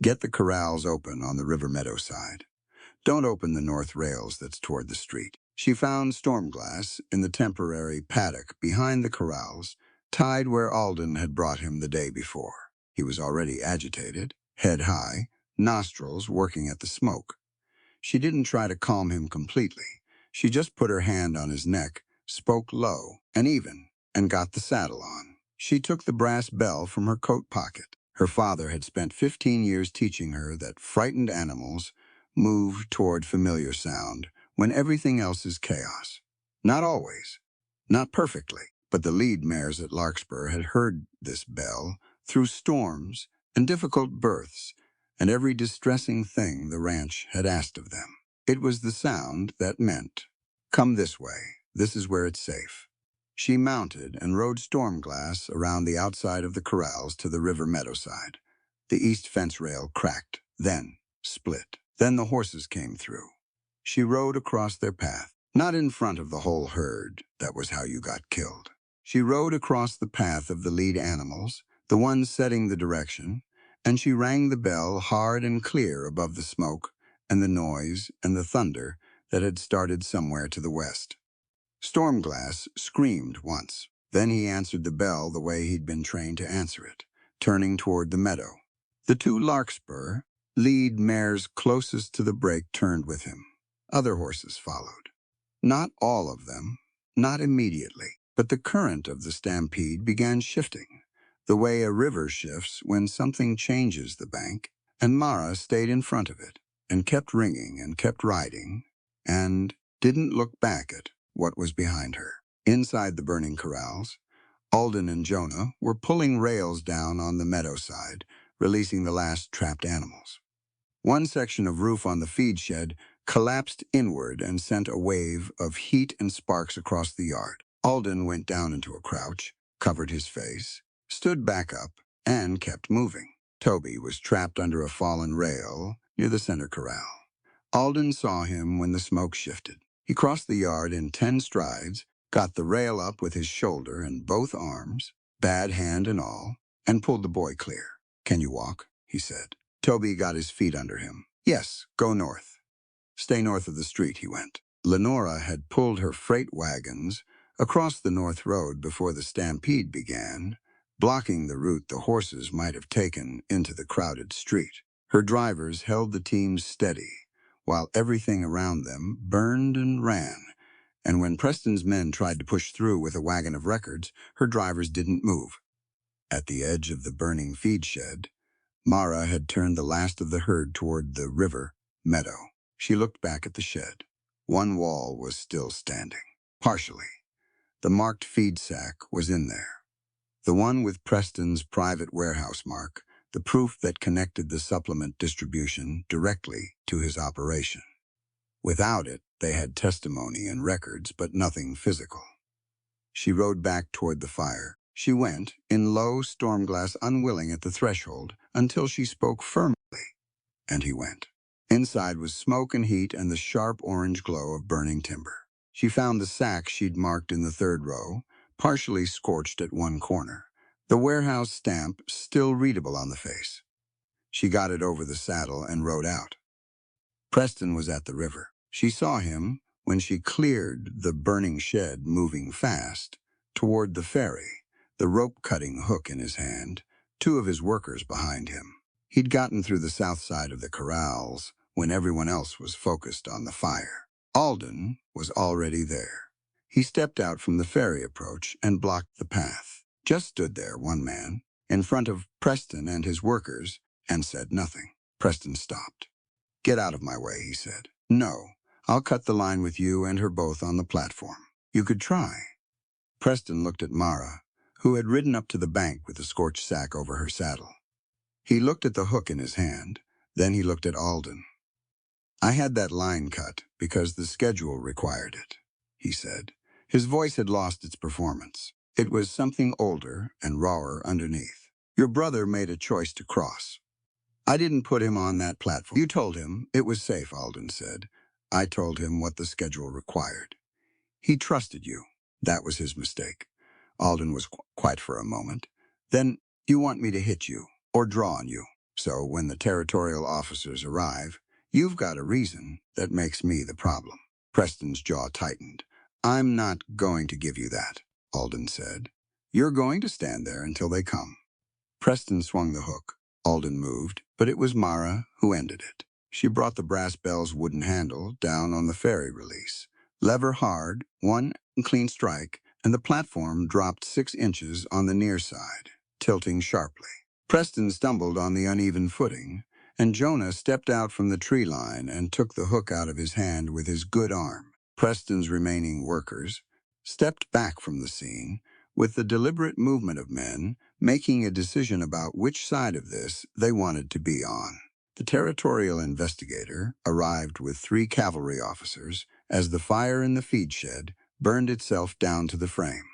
Get the corrals open on the River Meadow side. Don't open the north rails that's toward the street. She found Stormglass in the temporary paddock behind the corrals, tied where Alden had brought him the day before. He was already agitated, head high, nostrils working at the smoke. She didn't try to calm him completely. She just put her hand on his neck, spoke low and even, and got the saddle on. She took the brass bell from her coat pocket. Her father had spent 15 years teaching her that frightened animals move toward familiar sound when everything else is chaos. Not always, not perfectly, but the lead mares at Larkspur had heard this bell through storms and difficult births and every distressing thing the ranch had asked of them. It was the sound that meant, come this way, this is where it's safe. She mounted and rode Stormglass around the outside of the corrals to the River Meadow side. The east fence rail cracked, then split. Then the horses came through. She rode across their path, not in front of the whole herd. That was how you got killed. She rode across the path of the lead animals, the ones setting the direction, and she rang the bell hard and clear above the smoke and the noise and the thunder that had started somewhere to the west. Stormglass screamed once. Then he answered the bell the way he'd been trained to answer it, turning toward the meadow. The 2 Larkspur lead mares closest to the break turned with him. Other horses followed. Not all of them, not immediately, but the current of the stampede began shifting, the way a river shifts when something changes the bank, and Mara stayed in front of it and kept ringing and kept riding and didn't look back at what was behind her. Inside the burning corrals, Alden and Jonah were pulling rails down on the meadow side, releasing the last trapped animals. One section of roof on the feed shed collapsed inward and sent a wave of heat and sparks across the yard. Alden went down into a crouch, covered his face, stood back up, and kept moving. Toby was trapped under a fallen rail near the center corral. Alden saw him when the smoke shifted. He crossed the yard in 10 strides, got the rail up with his shoulder and both arms, bad hand and all, and pulled the boy clear. "Can you walk?" he said. Toby got his feet under him. "Yes, go north." "Stay north of the street," he went. Lenora had pulled her freight wagons across the north road before the stampede began, blocking the route the horses might have taken into the crowded street. Her drivers held the teams steady, while everything around them burned and ran, and when Preston's men tried to push through with a wagon of records, her drivers didn't move. At the edge of the burning feed shed, Mara had turned the last of the herd toward the river meadow. She looked back at the shed. One wall was still standing, partially. The marked feed sack was in there. The one with Preston's private warehouse mark, the proof that connected the supplement distribution directly to his operation. Without it, they had testimony and records, but nothing physical. She rode back toward the fire. She went, in low storm-glass, unwilling at the threshold, until she spoke firmly, and he went. Inside was smoke and heat and the sharp orange glow of burning timber. She found the sack she'd marked in the third row, partially scorched at one corner, the warehouse stamp still readable on the face. She got it over the saddle and rode out. Preston was at the river. She saw him when she cleared the burning shed, moving fast toward the ferry, the rope-cutting hook in his hand, 2 of his workers behind him. He'd gotten through the south side of the corrals when everyone else was focused on the fire. Alden was already there. He stepped out from the ferry approach and blocked the path. Just stood there, one man, in front of Preston and his workers, and said nothing. Preston stopped. "Get out of my way," he said. "No, I'll cut the line with you and her both on the platform." "You could try." Preston looked at Mara, who had ridden up to the bank with the scorched sack over her saddle. He looked at the hook in his hand, then he looked at Alden. "I had that line cut because the schedule required it," he said. His voice had lost its performance. It was something older and rawer underneath. "Your brother made a choice to cross. I didn't put him on that platform." "You told him it was safe," Alden said. "I told him what the schedule required. He trusted you. That was his mistake." Alden was quiet for a moment. "Then you want me to hit you or draw on you. So when the territorial officers arrive, you've got a reason that makes me the problem." Preston's jaw tightened. "I'm not going to give you that," Alden said. "You're going to stand there until they come." Preston swung the hook. Alden moved, but it was Mara who ended it. She brought the brass bell's wooden handle down on the ferry release. Lever hard, 1 clean strike, and the platform dropped 6 inches on the near side, tilting sharply. Preston stumbled on the uneven footing, and Jonah stepped out from the tree line and took the hook out of his hand with his good arm. Preston's remaining workers stepped back from the scene with the deliberate movement of men making a decision about which side of this they wanted to be on. The territorial investigator arrived with 3 cavalry officers as the fire in the feed shed burned itself down to the frame.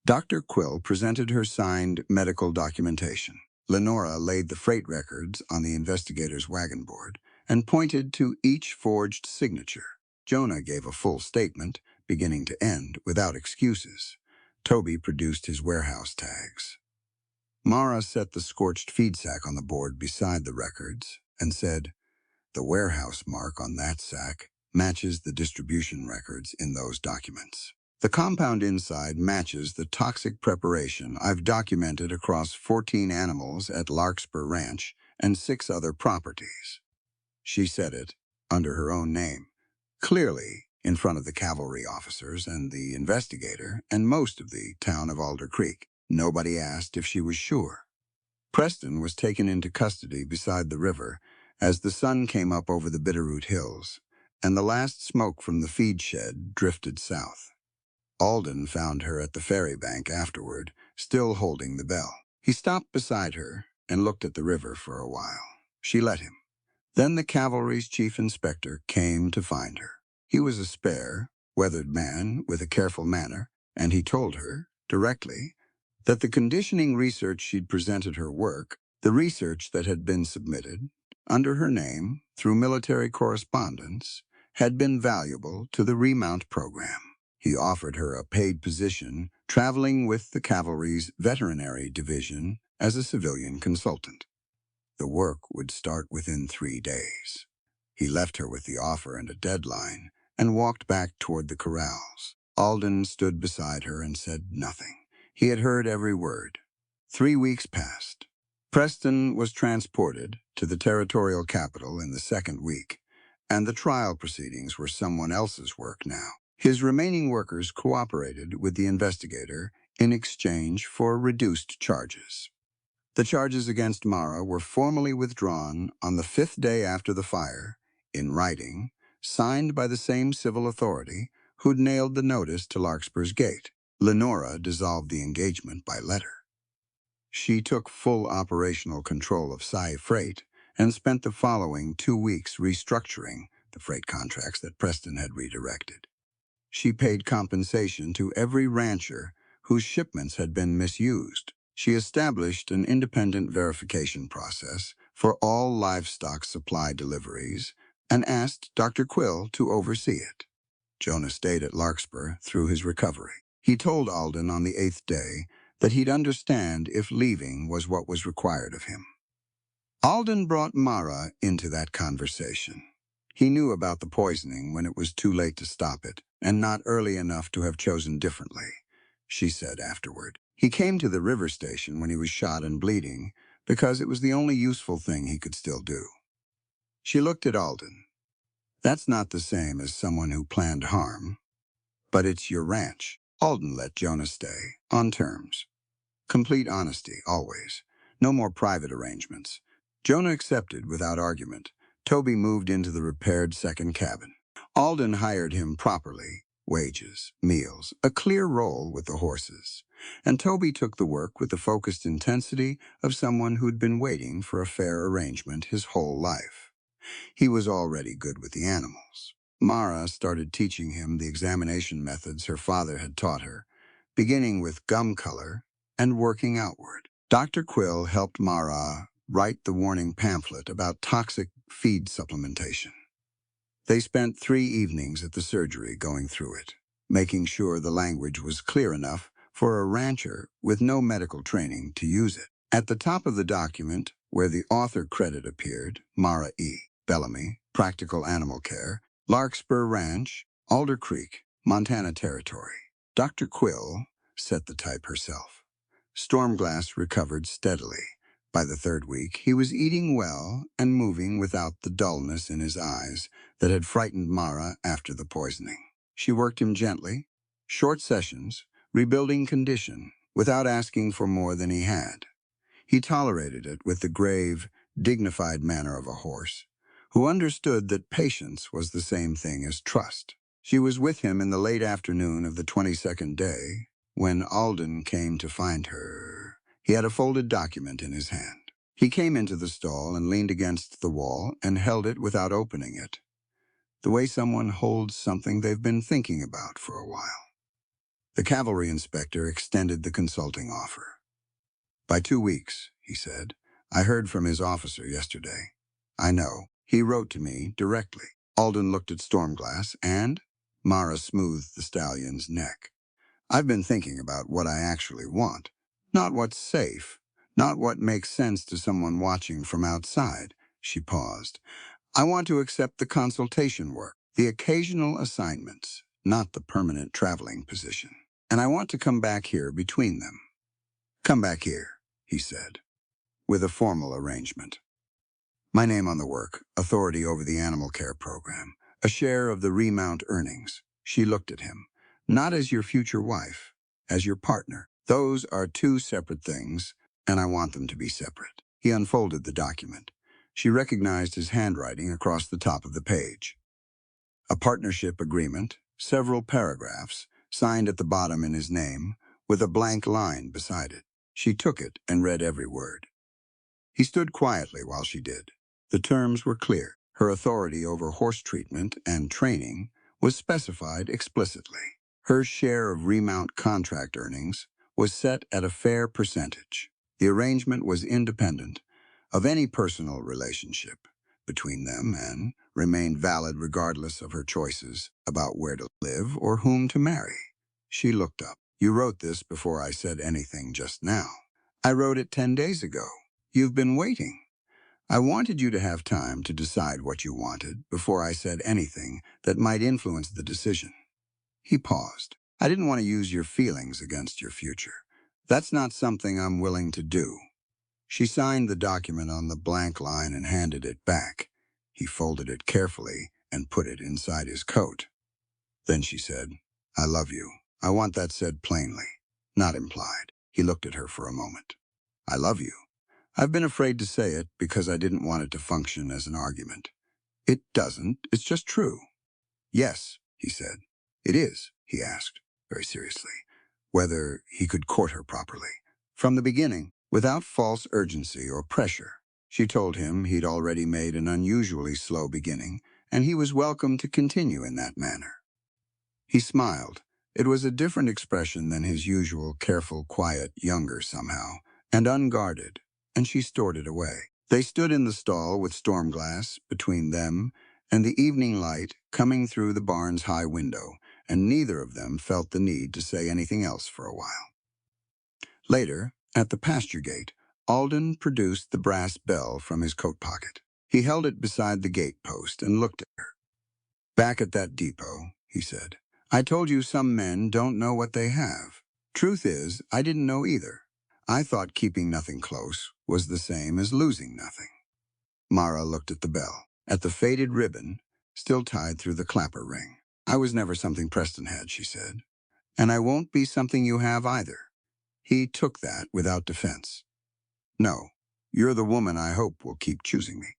Dr. Quill presented her signed medical documentation. Lenora laid the freight records on the investigator's wagon board and pointed to each forged signature. Jonah gave a full statement, beginning to end, without excuses. Toby produced his warehouse tags. Mara set the scorched feed sack on the board beside the records and said, "The warehouse mark on that sack matches the distribution records in those documents. The compound inside matches the toxic preparation I've documented across 14 animals at Larkspur Ranch and 6 other properties." She said it under her own name, clearly in front of the cavalry officers and the investigator and most of the town of Alder Creek. Nobody asked if she was sure. Preston was taken into custody beside the river as the sun came up over the Bitterroot Hills, and the last smoke from the feed shed drifted south. Alden found her at the ferry bank afterward, still holding the bell. He stopped beside her and looked at the river for a while. She let him. Then the cavalry's chief inspector came to find her. He was a spare, weathered man with a careful manner, and he told her, directly, that the conditioning research she'd presented her work, the research that had been submitted, under her name, through military correspondence, had been valuable to the remount program. He offered her a paid position traveling with the cavalry's veterinary division as a civilian consultant. The work would start within 3 days. He left her with the offer and a deadline and walked back toward the corrals. Alden stood beside her and said nothing. He had heard every word. 3 weeks passed. Preston was transported to the territorial capital in the second week, and the trial proceedings were someone else's work now. His remaining workers cooperated with the investigator in exchange for reduced charges. The charges against Mara were formally withdrawn on the 5th day after the fire, in writing, signed by the same civil authority who'd nailed the notice to Larkspur's gate. Lenora dissolved the engagement by letter. She took full operational control of Psy Freight and spent the following 2 weeks restructuring the freight contracts that Preston had redirected. She paid compensation to every rancher whose shipments had been misused. She established an independent verification process for all livestock supply deliveries and asked Dr. Quill to oversee it. Jonah stayed at Larkspur through his recovery. He told Alden on the 8th day that he'd understand if leaving was what was required of him. Alden brought Mara into that conversation. He knew about the poisoning when it was too late to stop it, and not early enough to have chosen differently, she said afterward. He came to the river station when he was shot and bleeding, because it was the only useful thing he could still do. She looked at Alden. That's not the same as someone who planned harm, but it's your ranch. Alden let Jonah stay, on terms. Complete honesty, always. No more private arrangements. Jonah accepted without argument. Toby moved into the repaired second cabin. Alden hired him properly, wages, meals, a clear role with the horses. And Toby took the work with the focused intensity of someone who'd been waiting for a fair arrangement his whole life. He was already good with the animals. Mara started teaching him the examination methods her father had taught her, beginning with gum color and working outward. Dr. Quill helped Mara write the warning pamphlet about toxic feed supplementation. They spent 3 evenings at the surgery going through it, making sure the language was clear enough for a rancher with no medical training to use it. At the top of the document, where the author credit appeared, Mara E. Bellamy, Practical Animal Care, Larkspur Ranch, Alder Creek, Montana Territory. Dr. Quill set the type herself. Stormglass recovered steadily. By the 3rd week, he was eating well and moving without the dullness in his eyes that had frightened Mara after the poisoning. She worked him gently, short sessions, rebuilding condition, without asking for more than he had. He tolerated it with the grave, dignified manner of a horse, who understood that patience was the same thing as trust. She was with him in the late afternoon of the 22nd day, when Alden came to find her. He had a folded document in his hand. He came into the stall and leaned against the wall and held it without opening it, the way someone holds something they've been thinking about for a while. The cavalry inspector extended the consulting offer. By 2 weeks, he said. I heard from his officer yesterday. I know. He wrote to me directly. Alden looked at Stormglass and Mara smoothed the stallion's neck. I've been thinking about what I actually want. Not what's safe. Not what makes sense to someone watching from outside. She paused. I want to accept the consultation work, the occasional assignments, not the permanent traveling position. And I want to come back here between them. Come back here, he said, with a formal arrangement. My name on the work, authority over the animal care program, a share of the remount earnings. She looked at him. Not as your future wife, as your partner. Those are 2 separate things, and I want them to be separate. He unfolded the document. She recognized his handwriting across the top of the page. A partnership agreement, several paragraphs, signed at the bottom in his name, with a blank line beside it. She took it and read every word. He stood quietly while she did. The terms were clear. Her authority over horse treatment and training was specified explicitly. Her share of remount contract earnings was set at a fair percentage. The arrangement was independent of any personal relationship between them and remained valid regardless of her choices about where to live or whom to marry. She looked up. You wrote this before I said anything just now. I wrote it 10 days ago. You've been waiting. I wanted you to have time to decide what you wanted before I said anything that might influence the decision. He paused. I didn't want to use your feelings against your future. That's not something I'm willing to do. She signed the document on the blank line and handed it back. He folded it carefully and put it inside his coat. Then she said, I love you. I want that said plainly, not implied. He looked at her for a moment. I love you. I've been afraid to say it because I didn't want it to function as an argument. It doesn't. It's just true. Yes, he said. It is, he asked, very seriously, whether he could court her properly. From the beginning, without false urgency or pressure. She told him he'd already made an unusually slow beginning, and he was welcome to continue in that manner. He smiled. It was a different expression than his usual careful, quiet, younger somehow, and unguarded, and she stored it away. They stood in the stall with Stormglass between them and the evening light coming through the barn's high window, and neither of them felt the need to say anything else for a while. Later, at the pasture gate, Alden produced the brass bell from his coat pocket. He held it beside the gate post and looked at her. Back at that depot, he said, I told you some men don't know what they have. Truth is, I didn't know either. I thought keeping nothing close was the same as losing nothing. Mara looked at the bell, at the faded ribbon, still tied through the clapper ring. I was never something Preston had, she said. And I won't be something you have either. He took that without defense. No, you're the woman I hope will keep choosing me.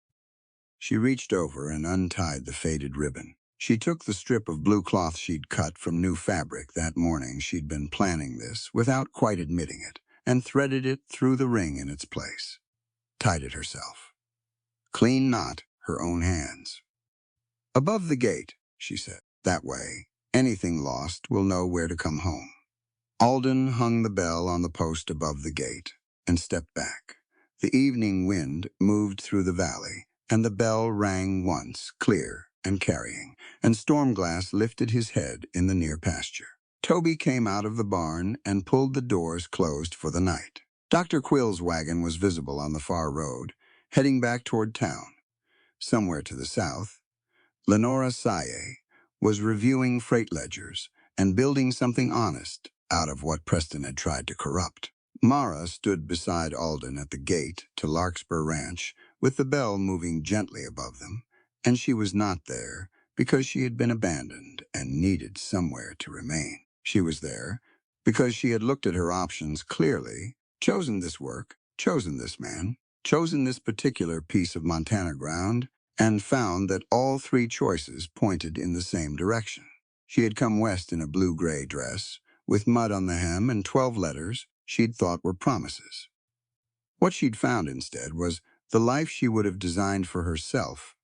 She reached over and untied the faded ribbon. She took the strip of blue cloth she'd cut from new fabric that morning. She'd been planning this without quite admitting it, and threaded it through the ring in its place. Tied it herself. Clean knot, her own hands. Above the gate, she said. That way, anything lost will know where to come home. Alden hung the bell on the post above the gate and stepped back. The evening wind moved through the valley, and the bell rang once, clear and carrying, and Stormglass lifted his head in the near pasture. Toby came out of the barn and pulled the doors closed for the night. Dr. Quill's wagon was visible on the far road, heading back toward town. Somewhere to the south, Lenora Saye was reviewing freight ledgers and building something honest out of what Preston had tried to corrupt. Mara stood beside Alden at the gate to Larkspur Ranch with the bell moving gently above them, and she was not there because she had been abandoned and needed somewhere to remain. She was there because she had looked at her options clearly, chosen this work, chosen this man, chosen this particular piece of Montana ground, and found that all three choices pointed in the same direction. She had come west in a blue-gray dress, with mud on the hem and 12 letters she'd thought were promises. What she'd found instead was the life she would have designed for herself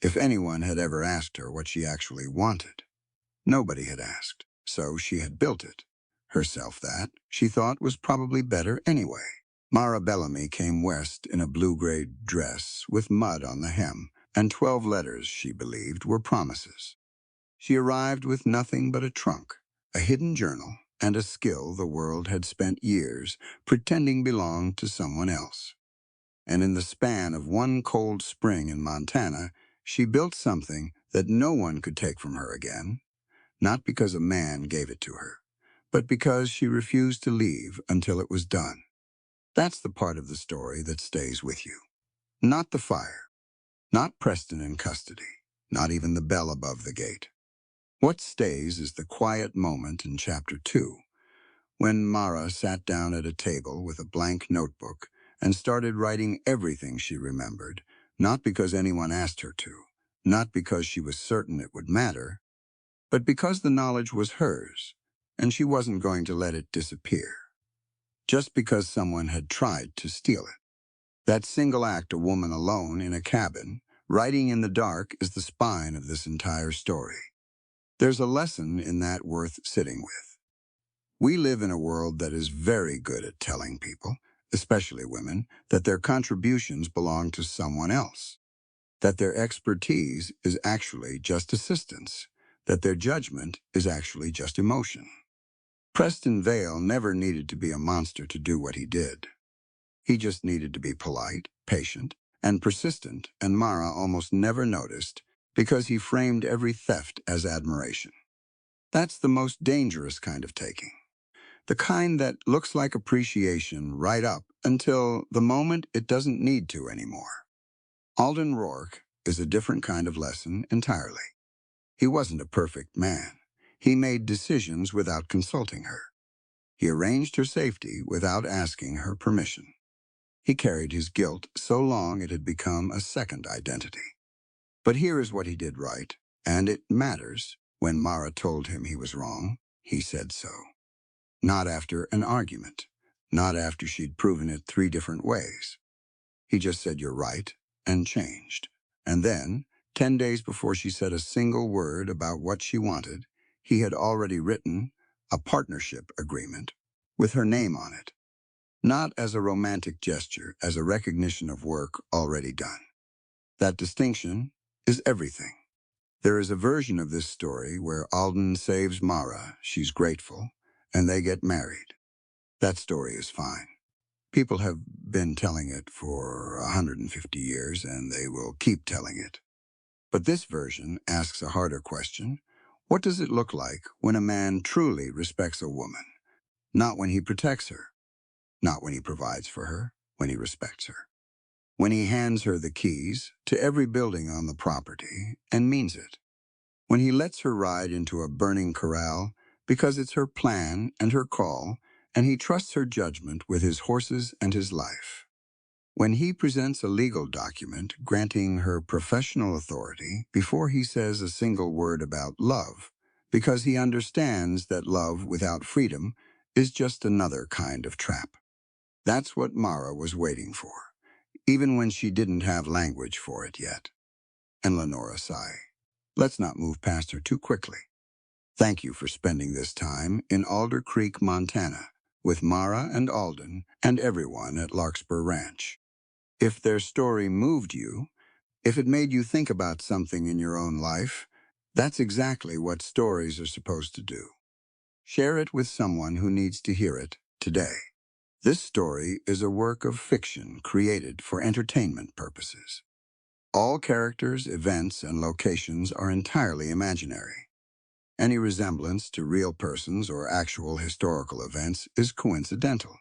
if anyone had ever asked her what she actually wanted. Nobody had asked, so she had built it. Herself that, she thought, was probably better anyway. Mara Bellamy came west in a blue-gray dress with mud on the hem, and 12 letters, she believed, were promises. She arrived with nothing but a trunk, a hidden journal, and a skill the world had spent years pretending belonged to someone else. And in the span of one cold spring in Montana, she built something that no one could take from her again, not because a man gave it to her, but because she refused to leave until it was done. That's the part of the story that stays with you. Not the fire, not Preston in custody, not even the bell above the gate. What stays is the quiet moment in Chapter 2, When Mara sat down at a table with a blank notebook and started writing everything she remembered, not because anyone asked her to, not because she was certain it would matter, but because the knowledge was hers, and she wasn't going to let it disappear, just because someone had tried to steal it. That single act, a woman alone in a cabin, writing in the dark, is the spine of this entire story. There's a lesson in that worth sitting with. We live in a world that is very good at telling people, especially women, that their contributions belong to someone else, that their expertise is actually just assistance, that their judgment is actually just emotion. Preston Vale never needed to be a monster to do what he did. He just needed to be polite, patient, and persistent, and Mara almost never noticed because he framed every theft as admiration. That's the most dangerous kind of taking. The kind that looks like appreciation right up until the moment it doesn't need to anymore. Alden Rourke is a different kind of lesson entirely. He wasn't a perfect man. He made decisions without consulting her. He arranged her safety without asking her permission. He carried his guilt so long it had become a second identity. But here is what he did right, and it matters. When Mara told him he was wrong, he said so. Not after an argument, not after she'd proven it 3 different ways. He just said, "You're right," and changed. And then, 10 days before she said a single word about what she wanted, he had already written a partnership agreement with her name on it. Not as a romantic gesture, as a recognition of work already done. That distinction is everything. There is a version of this story where Alden saves Mara, she's grateful, and they get married. That story is fine. People have been telling it for 150 years, and they will keep telling it. But this version asks a harder question. What does it look like when a man truly respects a woman? Not when he protects her, not when he provides for her, when he respects her. When he hands her the keys to every building on the property and means it. When he lets her ride into a burning corral because it's her plan and her call, and he trusts her judgment with his horses and his life. When he presents a legal document granting her professional authority before he says a single word about love, because he understands that love without freedom is just another kind of trap. That's what Mara was waiting for, even when she didn't have language for it yet. And Lenora sighed. Let's not move past her too quickly. Thank you for spending this time in Alder Creek, Montana, with Mara and Alden and everyone at Larkspur Ranch. If their story moved you, if it made you think about something in your own life, that's exactly what stories are supposed to do. Share it with someone who needs to hear it today. This story is a work of fiction created for entertainment purposes. All characters, events, and locations are entirely imaginary. Any resemblance to real persons or actual historical events is coincidental.